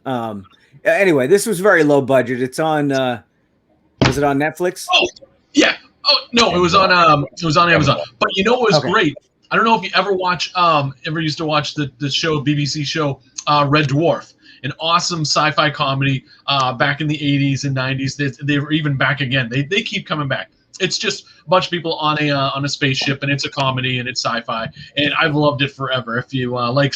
Anyway, this was very low budget. It's on. Was it on Netflix? Oh, yeah. Oh no, it was on Amazon. But what was great? I don't know if you ever used to watch the show, BBC show, Red Dwarf, an awesome sci-fi comedy back in the 80s and 90s. They were even back again. They keep coming back. It's just a bunch of people on a spaceship, and it's a comedy and it's sci-fi, and I've loved it forever. If you like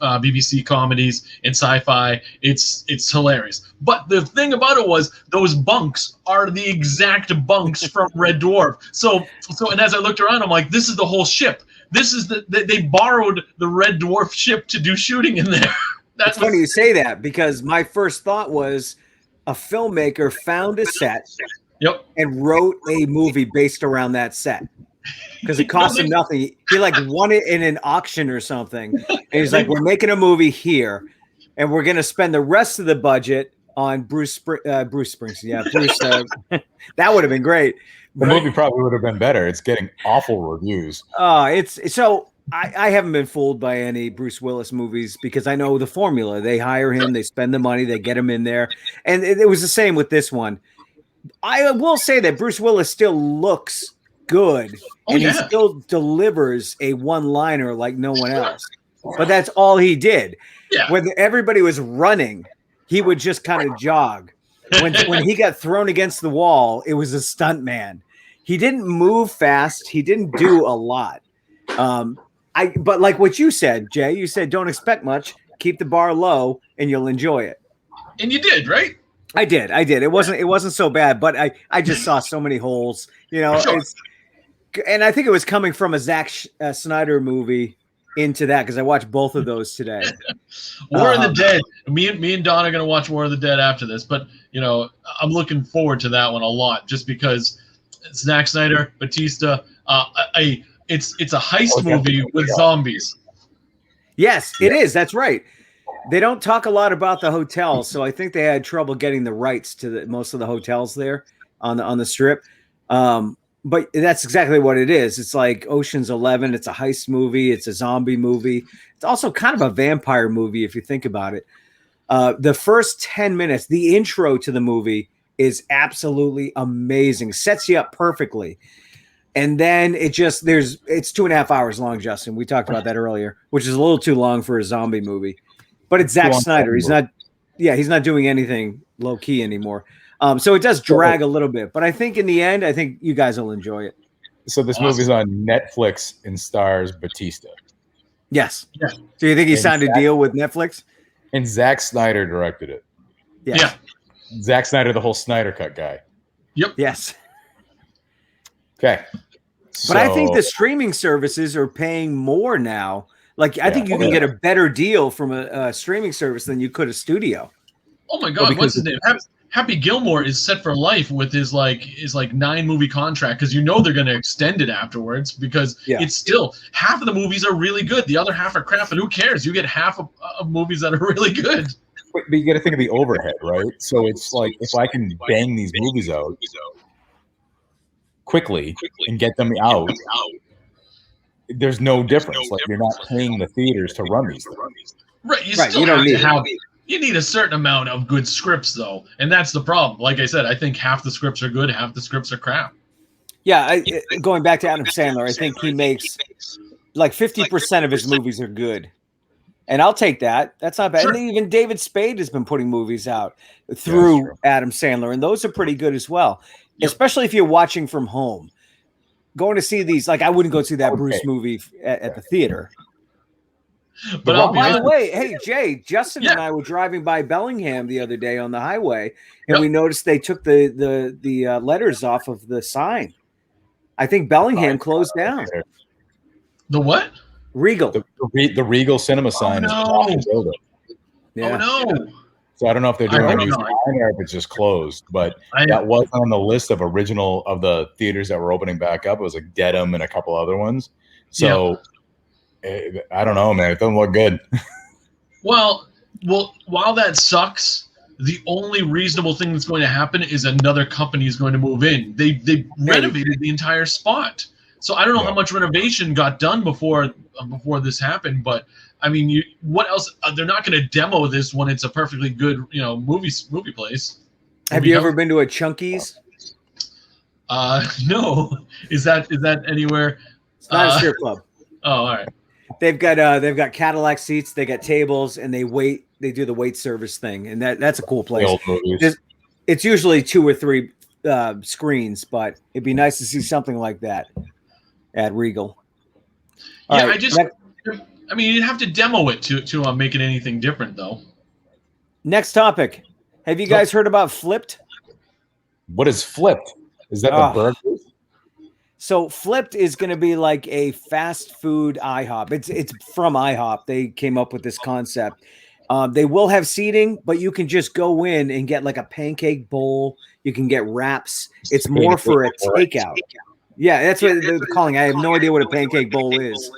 BBC comedies and sci-fi, it's hilarious. But the thing about it was those bunks are the exact bunks from Red Dwarf. So and as I looked around, I'm like, this is the whole ship. This is they borrowed the Red Dwarf ship to do shooting in there. It's funny you say that, because my first thought was a filmmaker found a set. Yep. And wrote a movie based around that set, because it cost him nothing. He like won it in an auction or something. And he's like, we're making a movie here, and we're going to spend the rest of the budget on Bruce Springsteen. Yeah, Bruce. That would have been great. The movie probably would have been better. It's getting awful reviews. It's so I haven't been fooled by any Bruce Willis movies, because I know the formula. They hire him, they spend the money, they get him in there. And it was the same with this one. I will say that Bruce Willis still looks good, and he still delivers a one-liner like no one else. But that's all he did. Yeah. When everybody was running, he would just kind of jog. When he got thrown against the wall, it was a stunt man. He didn't move fast. He didn't do a lot. But like what you said, Jay, you said don't expect much. Keep the bar low, and you'll enjoy it. And you did, right? I did. It wasn't so bad, but I just saw so many holes, Sure. And I think it was coming from a Zack Snyder movie into that, because I watched both of those today. War of the Dead. Me and Don are going to watch War of the Dead after this, but I'm looking forward to that one a lot, just because Zack Snyder, Batista, it's a heist movie with zombies. Yes, it is. That's right. They don't talk a lot about the hotels, so I think they had trouble getting the rights to most of the hotels there on the strip. But that's exactly what it is. It's like Ocean's 11. It's a heist movie. It's a zombie movie. It's also kind of a vampire movie if you think about it. The first 10 minutes, the intro to the movie is absolutely amazing. Sets you up perfectly. And then it's 2.5 hours long, Justin. We talked about that earlier, which is a little too long for a zombie movie. But it's Zack Snyder. He's not doing anything low key anymore. So it does drag a little bit, but I think in the end, I think you guys will enjoy it. So this movie's on Netflix and stars Batista. Yes. Yeah. So you think he signed a deal with Netflix? And Zack Snyder directed it. Yes. Yeah. Zack Snyder, the whole Snyder Cut guy. Yep. Yes. Okay. But I think the streaming services are paying more now. Like, I think you can get a better deal from a streaming service than you could a studio. Oh my God! What's his name? Happy Gilmore is set for life with his 9-movie contract, because they're going to extend it afterwards, because it's still half of the movies are really good, the other half are crap, and who cares? You get half of movies that are really good. But you got to think of the overhead, right? So it's like, if I can bang these movies out quickly and get them out, there's no difference. Like, you're not paying the theaters to run these things. Right. You need a certain amount of good scripts, though, and that's the problem. Like I said, I think half the scripts are good, half the scripts are crap. Yeah, going back to Adam Sandler, I think he makes like 50% of his movies are good, and I'll take that. That's not bad. Sure. And even David Spade has been putting movies out through Adam Sandler, and those are pretty good as well. Yep. Especially if you're watching from home, going to see these. Like, I wouldn't go see that Bruce movie at the theater. But by the way, hey Jay, Justin and I were driving by Bellingham the other day on the highway, and we noticed they took the letters off of the sign. I think Bellingham closed down. The what? Regal. The Regal Cinema sign is off the building. Yeah. Oh no! So I don't know if they're doing a new sign or if it's just closed, but that was on the list of the theaters that were opening back up. It was like Dedham and a couple other ones. So. I don't know, man. It doesn't look good. Well, while that sucks, the only reasonable thing that's going to happen is another company is going to move in. They renovated the entire spot. So I don't know how much renovation got done before this happened, but I mean, what else? They're not going to demo this when it's a perfectly good, movie place. Have you ever been to a Chunky's? No. Is that anywhere? It's not a strip club. Oh, all right. They've got Cadillac seats, they got tables, and they do the wait service thing, and that's a cool place. It's usually 2 or 3 screens, but it'd be nice to see something like that at Regal. All right, you'd have to demo it to make it anything different, though. Next topic. Have you guys heard about Flipped? What is Flipped? Is that the burgers? So Flipped is going to be like a fast food IHOP. It's from IHOP. They came up with this concept. They will have seating, but you can just go in and get like a pancake bowl. You can get wraps. It's more for a takeout. Yeah, that's what they're calling. I have no idea what a pancake bowl is,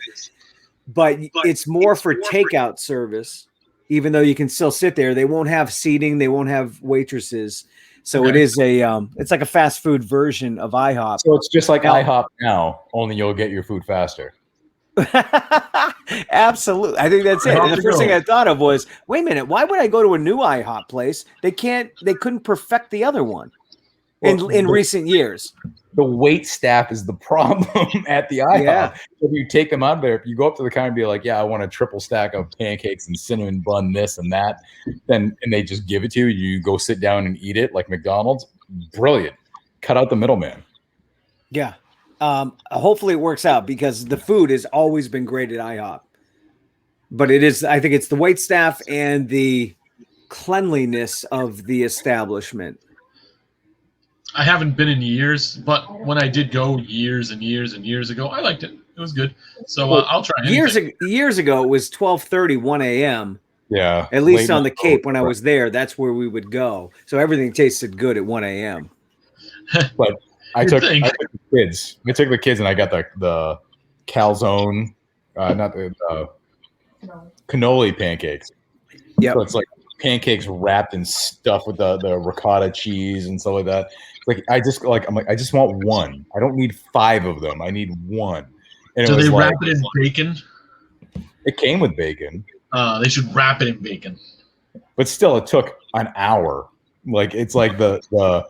but it's more for takeout service. Even though you can still sit there, they won't have seating. They won't have waitresses. So it is it's like a fast food version of IHOP. So it's just like IHOP now, only you'll get your food faster. Absolutely. I think that's it. And the first thing I thought of was, wait a minute, why would I go to a new IHOP place? They couldn't perfect the other one in recent years. The wait staff is the problem at the IHOP. Yeah. If you take them out there, if you go up to the counter and be like, yeah, I want a triple stack of pancakes and cinnamon bun, this and that, and they just give it to you, you go sit down and eat it like McDonald's. Brilliant. Cut out the middleman. Yeah. Hopefully it works out because the food has always been great at IHOP. But I think it's the wait staff and the cleanliness of the establishment. I haven't been in years, but when I did go years and years and years ago, I liked it. It was good. So I'll try anything. Years ago, it was 12:30, 1 a.m. Yeah. At least on the Cape when I was there, that's where we would go. So everything tasted good at 1 a.m. But I took the kids. I took the kids and I got the calzone, not the cannoli pancakes. Yeah. So it's like pancakes wrapped in stuff with the ricotta cheese and stuff like that. Like I just want one. I don't need 5 of them. I need one. And do they wrap it in bacon? It came with bacon. They should wrap it in bacon. But still, it took an hour. Like it's like the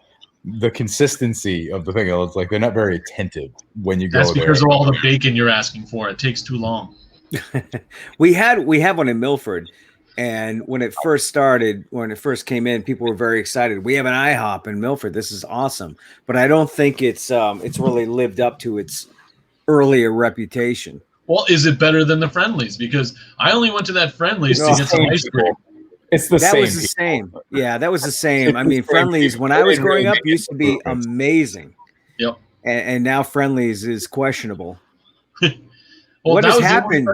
consistency of the thing. It's like they're not very attentive when you go there. That's because of all the bacon you're asking for. It takes too long. We have one in Milford. And when it first came in, people were very excited. We have an IHOP in Milford. This is awesome. But I don't think it's really lived up to its earlier reputation. Well, is it better than the Friendlies? Because I only went to that Friendlies to get some ice cream. That was the same. Yeah, that was the same. I mean, Friendlies, when I was growing up, used to be amazing. Yep. And now Friendlies is questionable. Well, what has happened?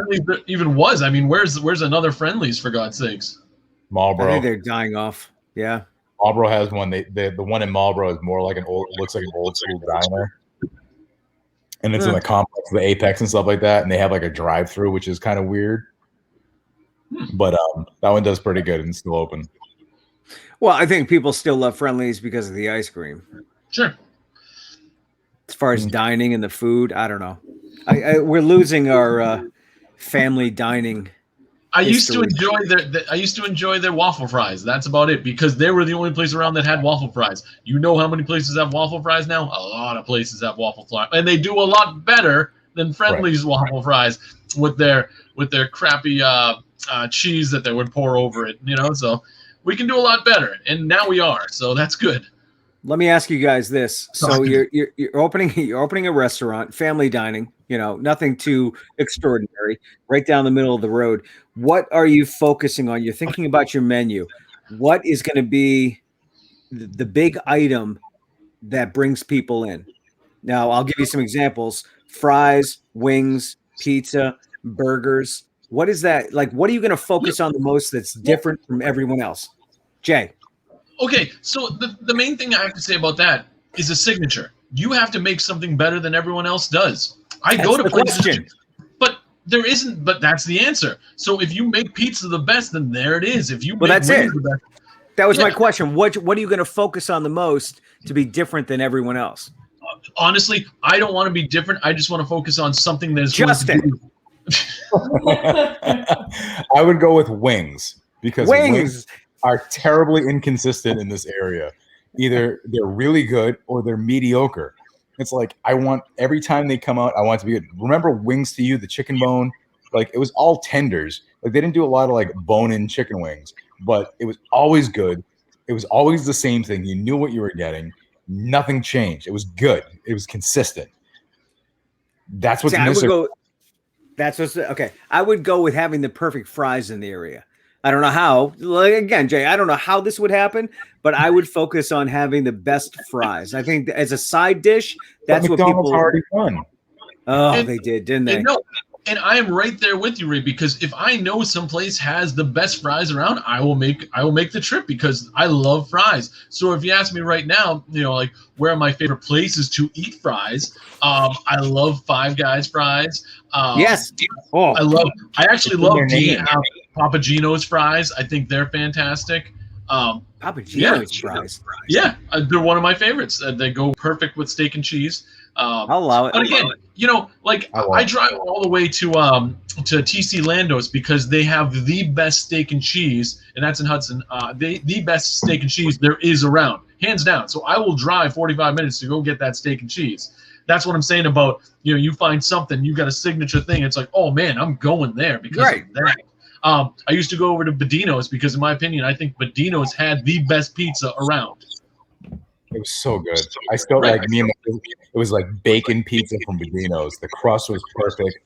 Even was. I mean, where's another Friendlies, for God's sakes? Marlboro. I think they're dying off. Yeah. Marlboro has one. The one in Marlboro is more like looks like an old school diner. And it's in the complex, the Apex and stuff like that. And they have like a drive-through, which is kind of weird. But that one does pretty good and it's still open. Well, I think people still love Friendlies because of the ice cream. Sure. As far as dining and the food, I don't know. We're losing our family dining. I used to enjoy their waffle fries. That's about it because they were the only place around that had waffle fries. You know how many places have waffle fries now? A lot of places have waffle fries, and they do a lot better than Friendly's waffle fries with their crappy cheese that they would pour over it. So we can do a lot better, and now we are. So that's good. Let me ask you guys this. So you're opening a restaurant, family dining, nothing too extraordinary, right down the middle of the road. What are you focusing on? You're thinking about your menu. What is going to be the big item that brings people in? Now, I'll give you some examples. Fries, wings, pizza, burgers. What is that? Like, what are you going to focus on the most that's different from everyone else? Jay. Okay, so the main thing I have to say about that is a signature. You have to make something better than everyone else does. I go to places, but there isn't. But that's the answer. So if you make pizza the best, then there it is. If you that's it. That was my question. What are you going to focus on the most to be different than everyone else? honestly, I don't want to be different. I just want to focus on something that's Justin. I would go with wings because wings are terribly inconsistent in this area. Either they're really good or they're mediocre. It's like I want every time they come out, I want it to be good. Remember Wings to You, the chicken bone? Like it was all tenders. Like they didn't do a lot of like bone-in chicken wings, but it was always good. It was always the same thing. You knew what you were getting. Nothing changed. It was good. It was consistent. That's what's missing. That's what's okay. I would go with having the perfect fries in the area. I don't know how. Like, again, Jay, I don't know how this would happen, but I would focus on having the best fries. I think as a side dish, that's what McDonald's people already done. Oh, they did, didn't they? And I am right there with you, Ray, because if I know someplace has the best fries around, I will make the trip because I love fries. So if you ask me right now, like where are my favorite places to eat fries? I love Five Guys fries. Yes. I actually love Papa Gino's fries. I think they're fantastic. Papa Gino's fries. Yeah, they're one of my favorites. They go perfect with steak and cheese. I'll allow it. But again, I drive all the way to TC Landos because they have the best steak and cheese, and that's in Hudson. The best steak and cheese there is around, hands down. So I will drive 45 minutes to go get that steak and cheese. That's what I'm saying about, you find something, you got a signature thing. It's like, oh man, I'm going there because of that. I used to go over to Bedino's because, in my opinion, I think Bedino's had the best pizza around. It was so good. I still like it was like bacon pizza from Bedino's. The crust was perfect.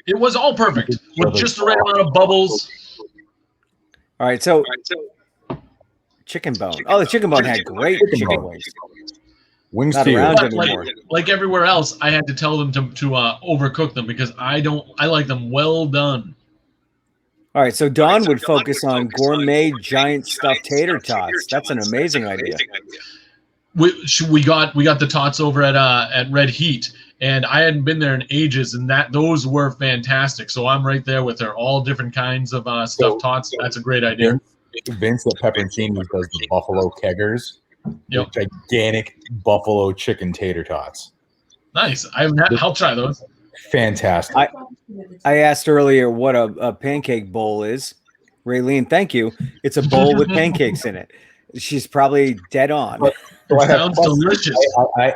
It was all perfect with just the right amount of bubbles. All right, so chicken bone. Oh, the chicken bone had great chicken wings. Wings not to around you. anymore. Like everywhere else, I had to tell them to overcook them because I like them well done. All right, so Dawn would focus on gourmet giant stuffed tater tots. That's an amazing idea. We got the tots over at Red Heat, and I hadn't been there in ages, and those were fantastic. So I'm right there with her. All different kinds of stuffed tots. That's a great idea. Vince at Pepperoncini does the buffalo keggers. Yep. Gigantic buffalo chicken tater tots. Nice. I'll try those. Fantastic. I asked earlier what a pancake bowl is. Raylene, thank you. It's a bowl with pancakes in it. She's probably dead on. So sounds delicious. I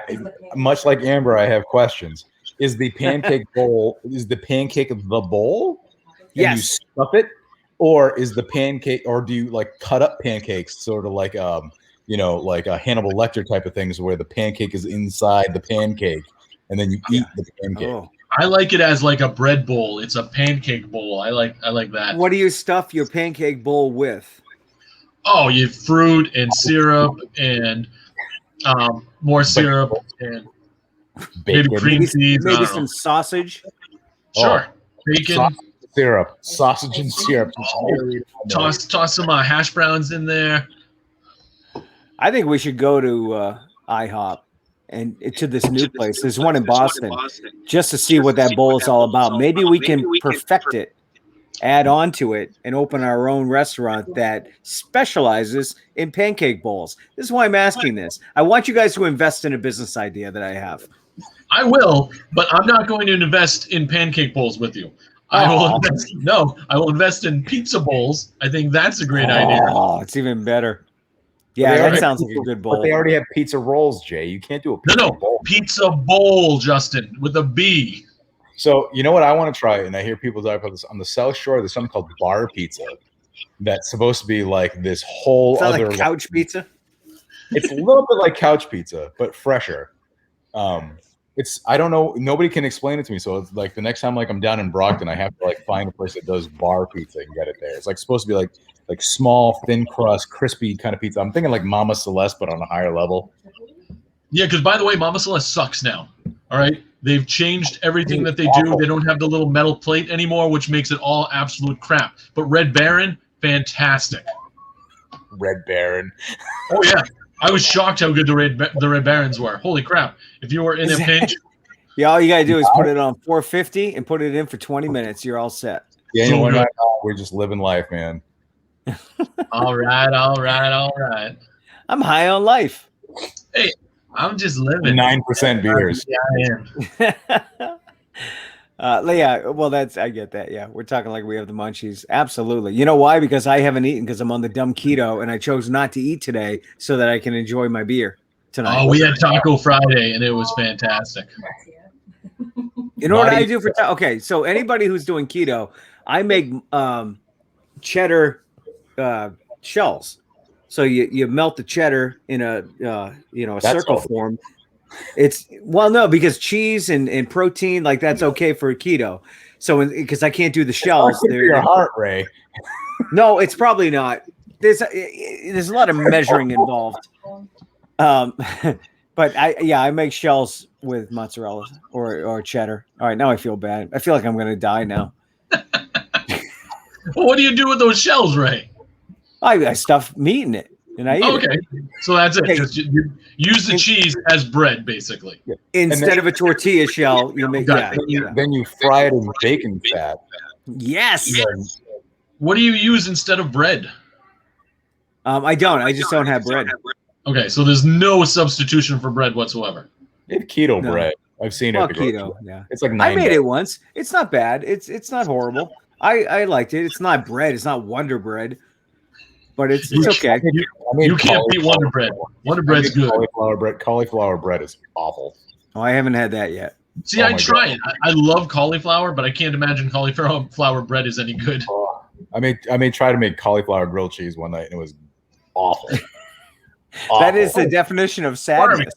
much like Amber, I have questions. Is the pancake bowl? Is the pancake the bowl? Yes. You stuff it, or is the pancake? Or do you like cut up pancakes, sort of like like a Hannibal Lecter type of things, where the pancake is inside the pancake, and then you eat the pancake? Oh. I like it as like a bread bowl. It's a pancake bowl. I like that. What do you stuff your pancake bowl with? Oh, you have fruit and syrup and more syrup and maybe cream cheese. Maybe some sausage. Sure, bacon, sausage and syrup. Toss some hash browns in there. I think we should go to IHOP and to this new place. There's one in Boston, just to see what that bowl is all about. Maybe we can perfect it, add on to it, and open our own restaurant that specializes in pancake bowls. This is why I'm asking this. I want you guys to invest in a business idea that I have. I will, but I'm not going to invest in pancake bowls with you. I will invest in pizza bowls. I think that's a great idea. Oh, it's even better. Yeah, that sounds like a good bowl. But they already have pizza rolls, Jay. You can't do a pizza bowl. Pizza bowl, Justin, with a B. So you know what I want to try, and I hear people talk about this on the South Shore. There's something called bar pizza that's supposed to be like this whole other like couch pizza. It's a little bit like couch pizza, but fresher. I don't know. Nobody can explain it to me. So it's like the next time I'm down in Brockton, I have to find a place that does bar pizza and get it there. It's supposed to be like small, thin crust, crispy kind of pizza. I'm thinking like Mama Celeste, but on a higher level. Yeah, because by the way, Mama Celeste sucks now. All right. They've changed everything that they do. They don't have the little metal plate anymore, which makes it all absolute crap. But Red Baron, fantastic. Red Baron. Oh yeah, I was shocked how good the Red Barons were. Holy crap! If you were in a pinch, yeah, all you gotta do is put it on 450 and put it in for 20 minutes. You're all set. Yeah, we're just living life, man. All right. I'm high on life. Hey. I'm just living. 9% beers. Yeah, I am. Yeah, well, I get that. Yeah, we're talking like we have the munchies. Absolutely. You know why? Because I haven't eaten because I'm on the dumb keto, and I chose not to eat today so that I can enjoy my beer tonight. Oh, we had Taco Friday, and it was fantastic. You know what I do for okay? So anybody who's doing keto, I make cheddar shells. So you melt the cheddar in a circle form. No, because cheese and protein, like that's okay for keto. So because I can't do the shells, your heart rate. No, it's probably not. There's a lot of measuring involved. But I make shells with mozzarella or cheddar. All right, now I feel bad. I feel like I'm gonna die now. Well, what do you do with those shells, Ray? I stuff meat in it. And I eat it. So that's it. Just you use the cheese as bread, basically. Instead of a tortilla shell, you make then you fry it in bacon fat. Yes. What do you use instead of bread? I don't. I just don't have bread. Okay, so there's no substitution for bread whatsoever. They have keto bread. I've seen it. Keto. Yeah. It's like I made it once. It's not bad. It's not horrible. I liked it. It's not bread. It's not Wonder Bread. But it's okay. You can't beat Wonder Bread. Wonder Bread's good. Cauliflower bread is awful. Oh, I haven't had that yet. See, I try it. I love cauliflower, but I can't imagine cauliflower bread is any good. I may try to make cauliflower grilled cheese one night, and it was awful. That is the definition of sadness.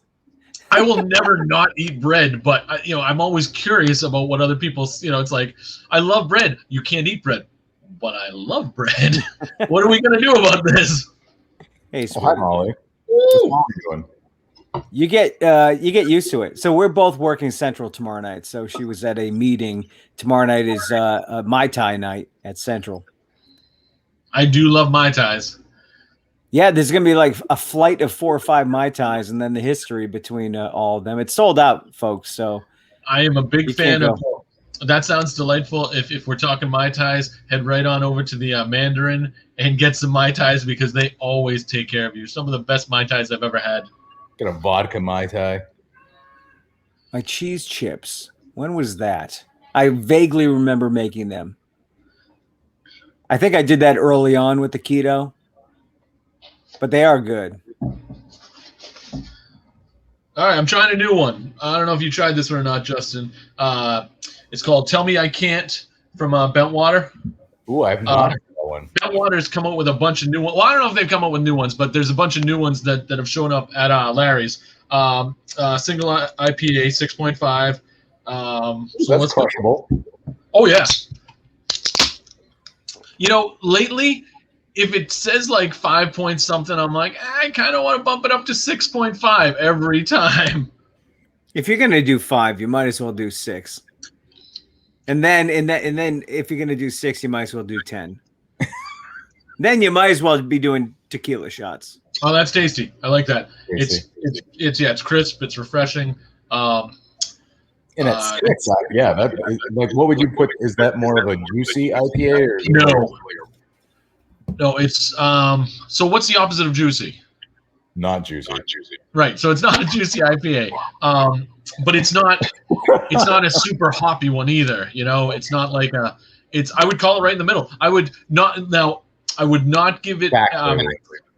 I will never not eat bread, but I'm always curious about what other people. It's like I love bread. You can't eat bread. But I love bread. What are we gonna do about this? Hey, hi, Molly. You get used to it. So we're both working Central tomorrow night. So she was at a meeting. Tomorrow night is Mai Tai night at Central. I do love Mai Tais. Yeah, there's gonna be like a flight of 4 or 5 Mai Tais, and then the history between all of them. It's sold out, folks. So I am a big fan of. That sounds delightful. If we're talking Mai Tais, head right on over to the Mandarin and get some Mai Tais because they always take care of you. Some of the best Mai Tais I've ever had. Get a vodka Mai Tai. My cheese chips. When was that? I vaguely remember making them. I think I did that early on with the keto. But they are good. All right, I'm trying a new one. I don't know if you tried this one or not, Justin. It's called Tell Me I Can't from Bentwater. Ooh, I've not heard that one. Bentwater's come up with a bunch of new ones. Well, I don't know if they've come up with new ones, but there's a bunch of new ones that have shown up at Larry's. Single IPA, 6.5. So that's crushable. Oh, yes. Lately, if it says like 5 point something, I'm like, I kind of want to bump it up to 6.5 every time. If you're gonna do 5, you might as well do 6. And then if you're gonna do 6, you might as well do 10. Then you might as well be doing tequila shots. Oh, that's tasty. I like that. Tasty. It's crisp. It's refreshing. And it's like what would you put? Is that more of a juicy IPA or no? It's So what's the opposite of juicy? Not juicy. Right. So it's not a juicy IPA. But it's not a super hoppy one either. It's not like I would call it right in the middle. I would not give it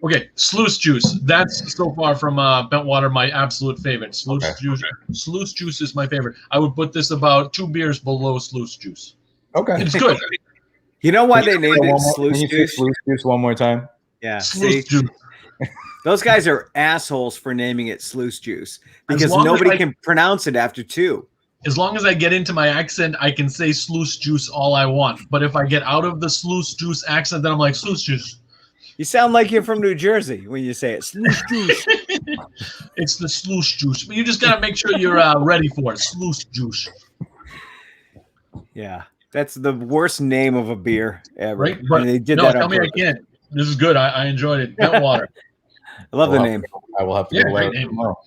okay, sluice juice. That's so far from Bentwater my absolute favorite. Sluice juice is my favorite. I would put this about 2 beers below sluice juice. Okay. It's good. You know why they named it sluice juice? Sluice juice one more time. Yeah. Sluice juice. Those guys are assholes for naming it sluice juice because nobody can pronounce it after 2. As long as I get into my accent, I can say sluice juice all I want. But if I get out of the sluice juice accent, then I'm like sluice juice. You sound like you're from New Jersey when you say it. Sluice juice. It's the sluice juice. But you just got to make sure you're ready for it. Sluice juice. Yeah. That's the worst name of a beer ever. Right? But they did no, that tell me I can't. This is good. I enjoyed it. Bentwater. I love the name. I will have to go away tomorrow.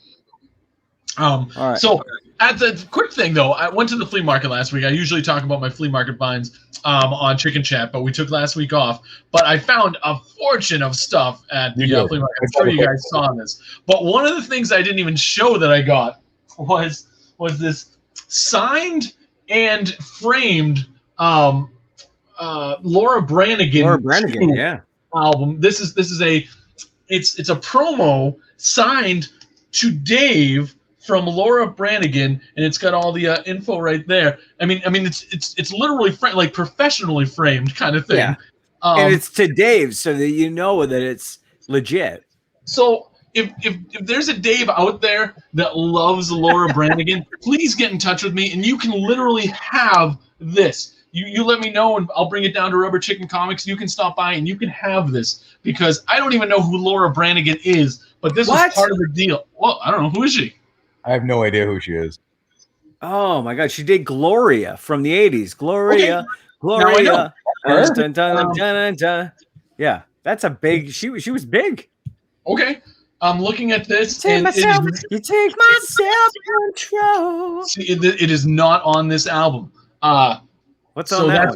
All right. So at the quick thing though, I went to the flea market last week. I usually talk about my flea market finds on Chicken Chat, but we took last week off. But I found a fortune of stuff at the flea market. I'm sure you guys saw this. But one of the things I didn't even show that I got was this signed and framed Laura Branigan yeah. album. This is it's a promo signed to Dave from Laura Branigan, and it's got all the info right there. I mean it's literally like professionally framed kind of thing. Yeah. And it's to Dave, so that you know that it's legit. So if there's a Dave out there that loves Laura Branigan, please get in touch with me, and you can literally have this. You let me know, and I'll bring it down to Rubber Chicken Comics. You can stop by, and you can have this, because I don't even know who Laura Branigan is, but this was part of the deal. Well, I don't know. Who is she? I have no idea who she is. Oh, my God. She did Gloria from the 80s. Gloria. Okay. Gloria. Dun, dun, dun, dun. Yeah, that's a big. She was big. Okay. I'm looking at this. You take my self-control. See, it is not on this album. What's on that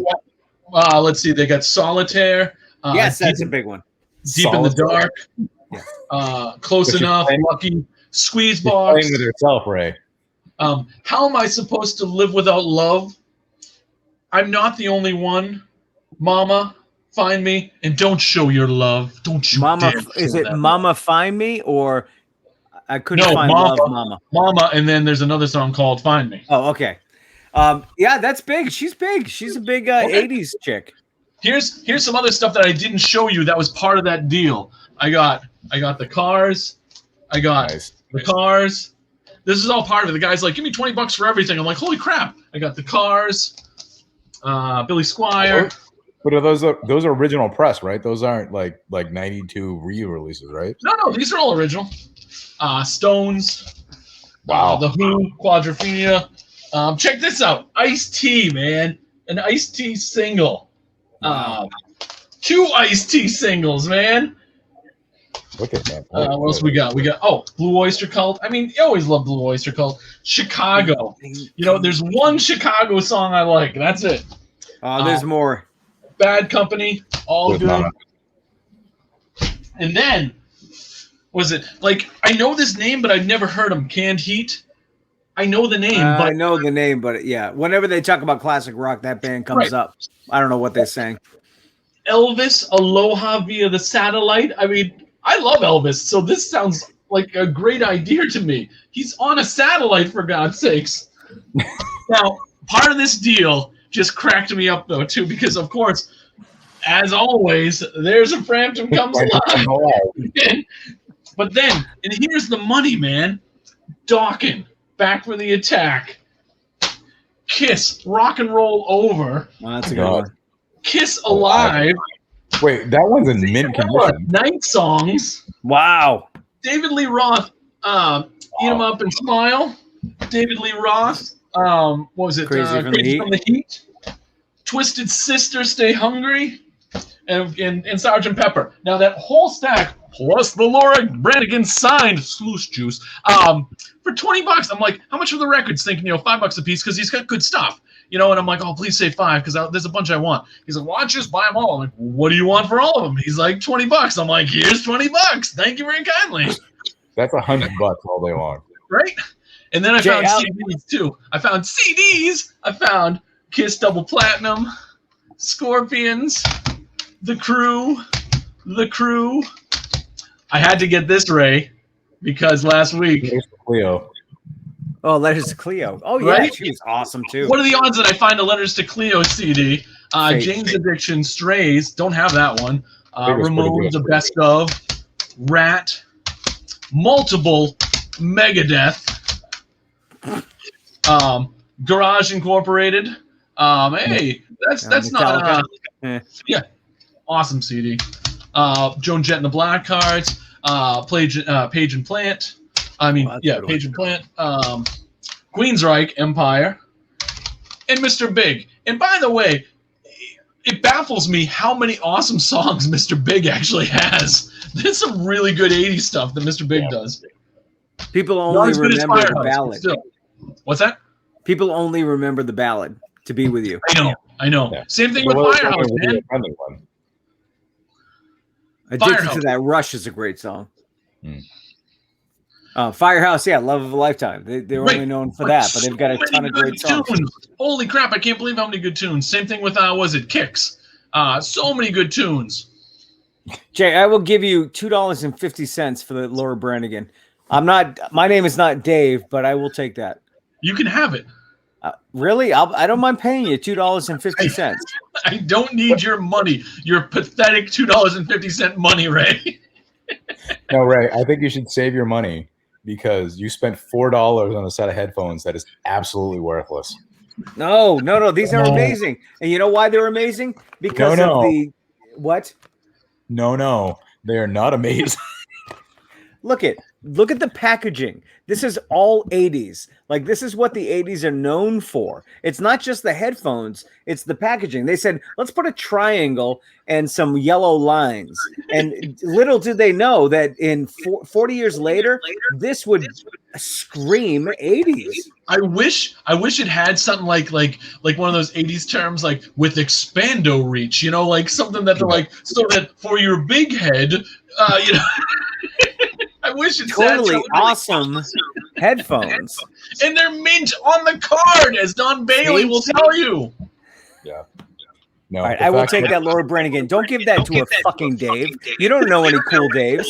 one? Let's see. They got Solitaire. Yes, that's a big one. Deep in the Dark. Yeah. Close Enough. Lucky. Squeeze Box. Playing with herself, Ray. How am I supposed to live without love? I'm not the only one. Mama, find me, and don't show your love. Don't you Mama, dare is show it that. Mama Find Me, or I couldn't No, find Mama. Love Mama? Mama, and then there's another song called Find Me. Oh, okay. Yeah, that's big. She's big. She's a big 80s chick. Here's some other stuff that I didn't show you that was part of that deal. I got the Cars. I got the Cars. This is all part of it. The guy's like, give me $20 for everything. I'm like, holy crap. I got the Cars. Billy Squier. But are those are original press, right? Those aren't like 92 re-releases, right? No, these are all original. Stones. Wow. The Who, Quadrophenia. Check this out. Ice-T, man. An Ice-T single. Wow. 2 Ice-T singles, man. Look at that. What else we got? We got Blue Oyster Cult. I mean, you always love Blue Oyster Cult. Chicago. You know, there's one Chicago song I like. That's it. There's more. Bad Company. All There's good. not. And then, was it like, I know this name, but I've never heard him. Canned Heat. I know the name, but I know the name, but yeah, whenever they talk about classic rock, that band comes up. I don't know what they're saying. Elvis, Aloha Via the Satellite. I mean, I love Elvis, so this sounds like a great idea to me. He's on a satellite, for God's sakes. Now, part of this deal just cracked me up, though, too, because, of course, as always, there's a Frampton comes alive. But then, and here's the money, man. Dawkins, Back for the Attack. Kiss, Rock and Roll Over. Oh, that's a good one. Kiss Alive. Wait, that one's in mint condition. Night Songs. Wow. David Lee Roth, Eat 'em Up and Smile. David Lee Roth, what was it? Crazy from the Heat. Twisted Sister, Stay Hungry, and Sgt. Pepper. Now that whole stack, plus the Laura Branigan signed Sluice Juice, for $20. I'm like, how much for the records? Thinking, $5 a piece, because he's got good stuff. And I'm like, oh, please say $5, because there's a bunch I want. He's like, why don't you just buy them all? I'm like, what do you want for all of them? He's like, $20. I'm like, here's $20. Thank you very kindly. That's $100 all day long. Right? And then I found CDs too. I found CDs. I found Kiss Double Platinum, Scorpions, The Crew. I had to get this, Ray, because last week. Here's Cleo. Oh, Letters to Cleo. Oh, yeah, Right? she was awesome, too. What are the odds that I find a Letters to Cleo CD? Jane's Addiction, Strays, don't have that one. Ramones, The Best Of, Rat, multiple Megadeth, Garage Incorporated. Hey, that's not yeah, awesome CD. Joan Jett and the Blackhearts, Page and Plant. Page and Plant. Queensryche, Empire, and Mr. Big. And by the way, it baffles me how many awesome songs Mr. Big actually has. There's some really good 80s stuff that Mr. Big does. People Not only as good as remember the Firehouse, but ballad. still. What's that? People only remember the ballad, To Be With You. I know. Yeah. Same thing But with what- Firehouse, what- man. one. Addicted Firehouse. to That Rush is a great song. Hmm. Firehouse, yeah, Love of a Lifetime. They're Right. only known for that, but they've got a So ton many of great good songs. tunes. Holy crap, I can't believe how many good tunes. Same thing with, was it Kicks? So many good tunes. Jay, I will give you $2.50 for the Laura Branigan. My name is not Dave, but I will take that. You can have it. Really? I don't mind paying you $2.50. I don't need your money. Your pathetic $2.50 money, Ray. No, Ray, I think you should save your money because you spent $4 on a set of headphones that is absolutely worthless. No. These are amazing. And you know why they're amazing? Because of the what? No, they are not amazing. Look at the packaging. This is all 80s. Like, this is what the 80s are known for. It's not just the headphones, it's the packaging. They said, let's put a triangle and some yellow lines. And little did they know that in 40 years later, this would scream 80s. I wish it had something like one of those 80s terms, like with expando reach, like something that they're like, so that for your big head, I wish it Totally said awesome headphones. And they're mint on the card, as Don Bailey will tell you. Yeah. No, All right, I will take that Laura Branigan. Don't give that to a fucking Dave. You don't know any cool Daves.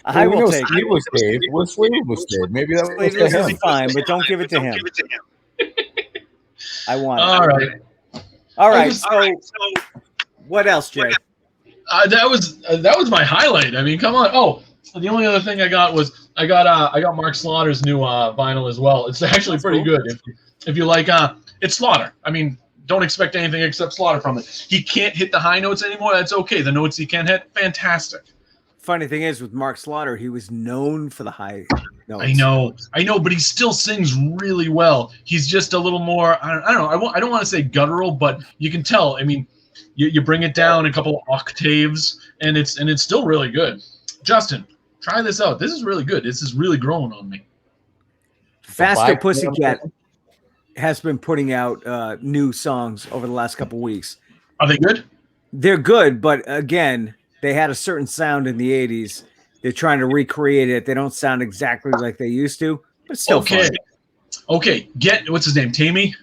I will take it. Sleeveless Dave. What sleeveless Dave? Maybe that was Sleeveless to him. is fine, but don't give it to him. I want it. All right. So what else, Jay? That was my highlight. I mean, come on. Oh, the only other thing I got was I got Mark Slaughter's new vinyl as well. It's actually pretty good. If you like, it's Slaughter. I mean, don't expect anything except Slaughter from it. He can't hit the high notes anymore. That's okay. The notes he can hit, fantastic. Funny thing is, with Mark Slaughter, he was known for the high notes. I know, but he still sings really well. He's just a little more. I don't know. I don't want to say guttural, but you can tell. I mean, you bring it down a couple of octaves, and it's still really good. Justin, try this out. This is really good. This is really growing on me. Faster Pussycat has been putting out new songs over the last couple weeks. Are they good? They're good, but again, they had a certain sound in the 80s. They're trying to recreate it. They don't sound exactly like they used to, but it's still fun. Okay. What's his name? Tammy?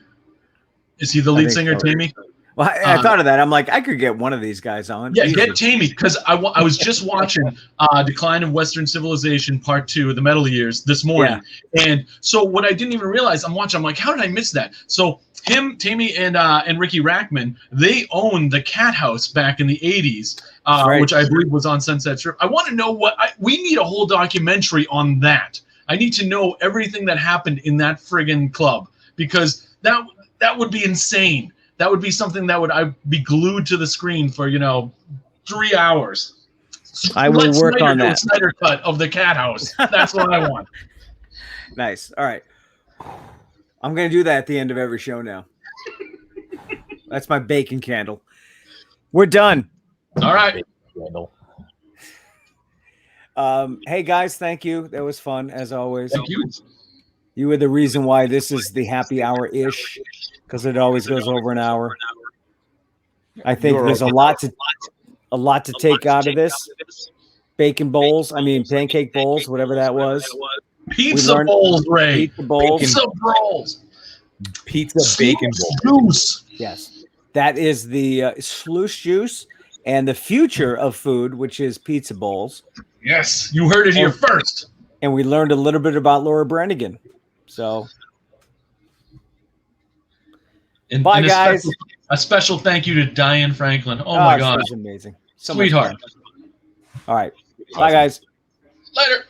Is he the lead singer, so. Tammy? Well, I thought of that. I'm like, I could get one of these guys on. Yeah, get Tammy, because I was just watching Decline of Western Civilization Part 2, The Metal Years, this morning. Yeah. And so what I didn't even realize, I'm like, how did I miss that? So Tammy, and Ricky Rackman, they owned the Cat House back in the 80s, right. Which I believe was on Sunset Strip. I want to know we need a whole documentary on that. I need to know everything that happened in that friggin' club, because that would be insane. That would be something that I'd be glued to the screen for 3 hours. I will work on that. Snyder cut of the Cat House. That's what I want. Nice. All right. I'm going to do that at the end of every show now. That's my bacon candle. We're done. All right. Hey guys, thank you. That was fun as always. Thank you. You were the reason why this is the happy hour-ish, because it always goes over an hour. I think there's a lot to take out of this. Pancake bowls, whatever that was. Pizza bowls, Ray. Pizza bowls. Pizza bacon bowls. Yes. That is the sluice juice and the future of food, which is pizza bowls. Yes, you heard it here first. And we learned a little bit about Laura Branigan. So, bye, guys. A special thank you to Diane Franklin. Oh my God. She's amazing. Sweetheart. All right. Bye, guys. Later.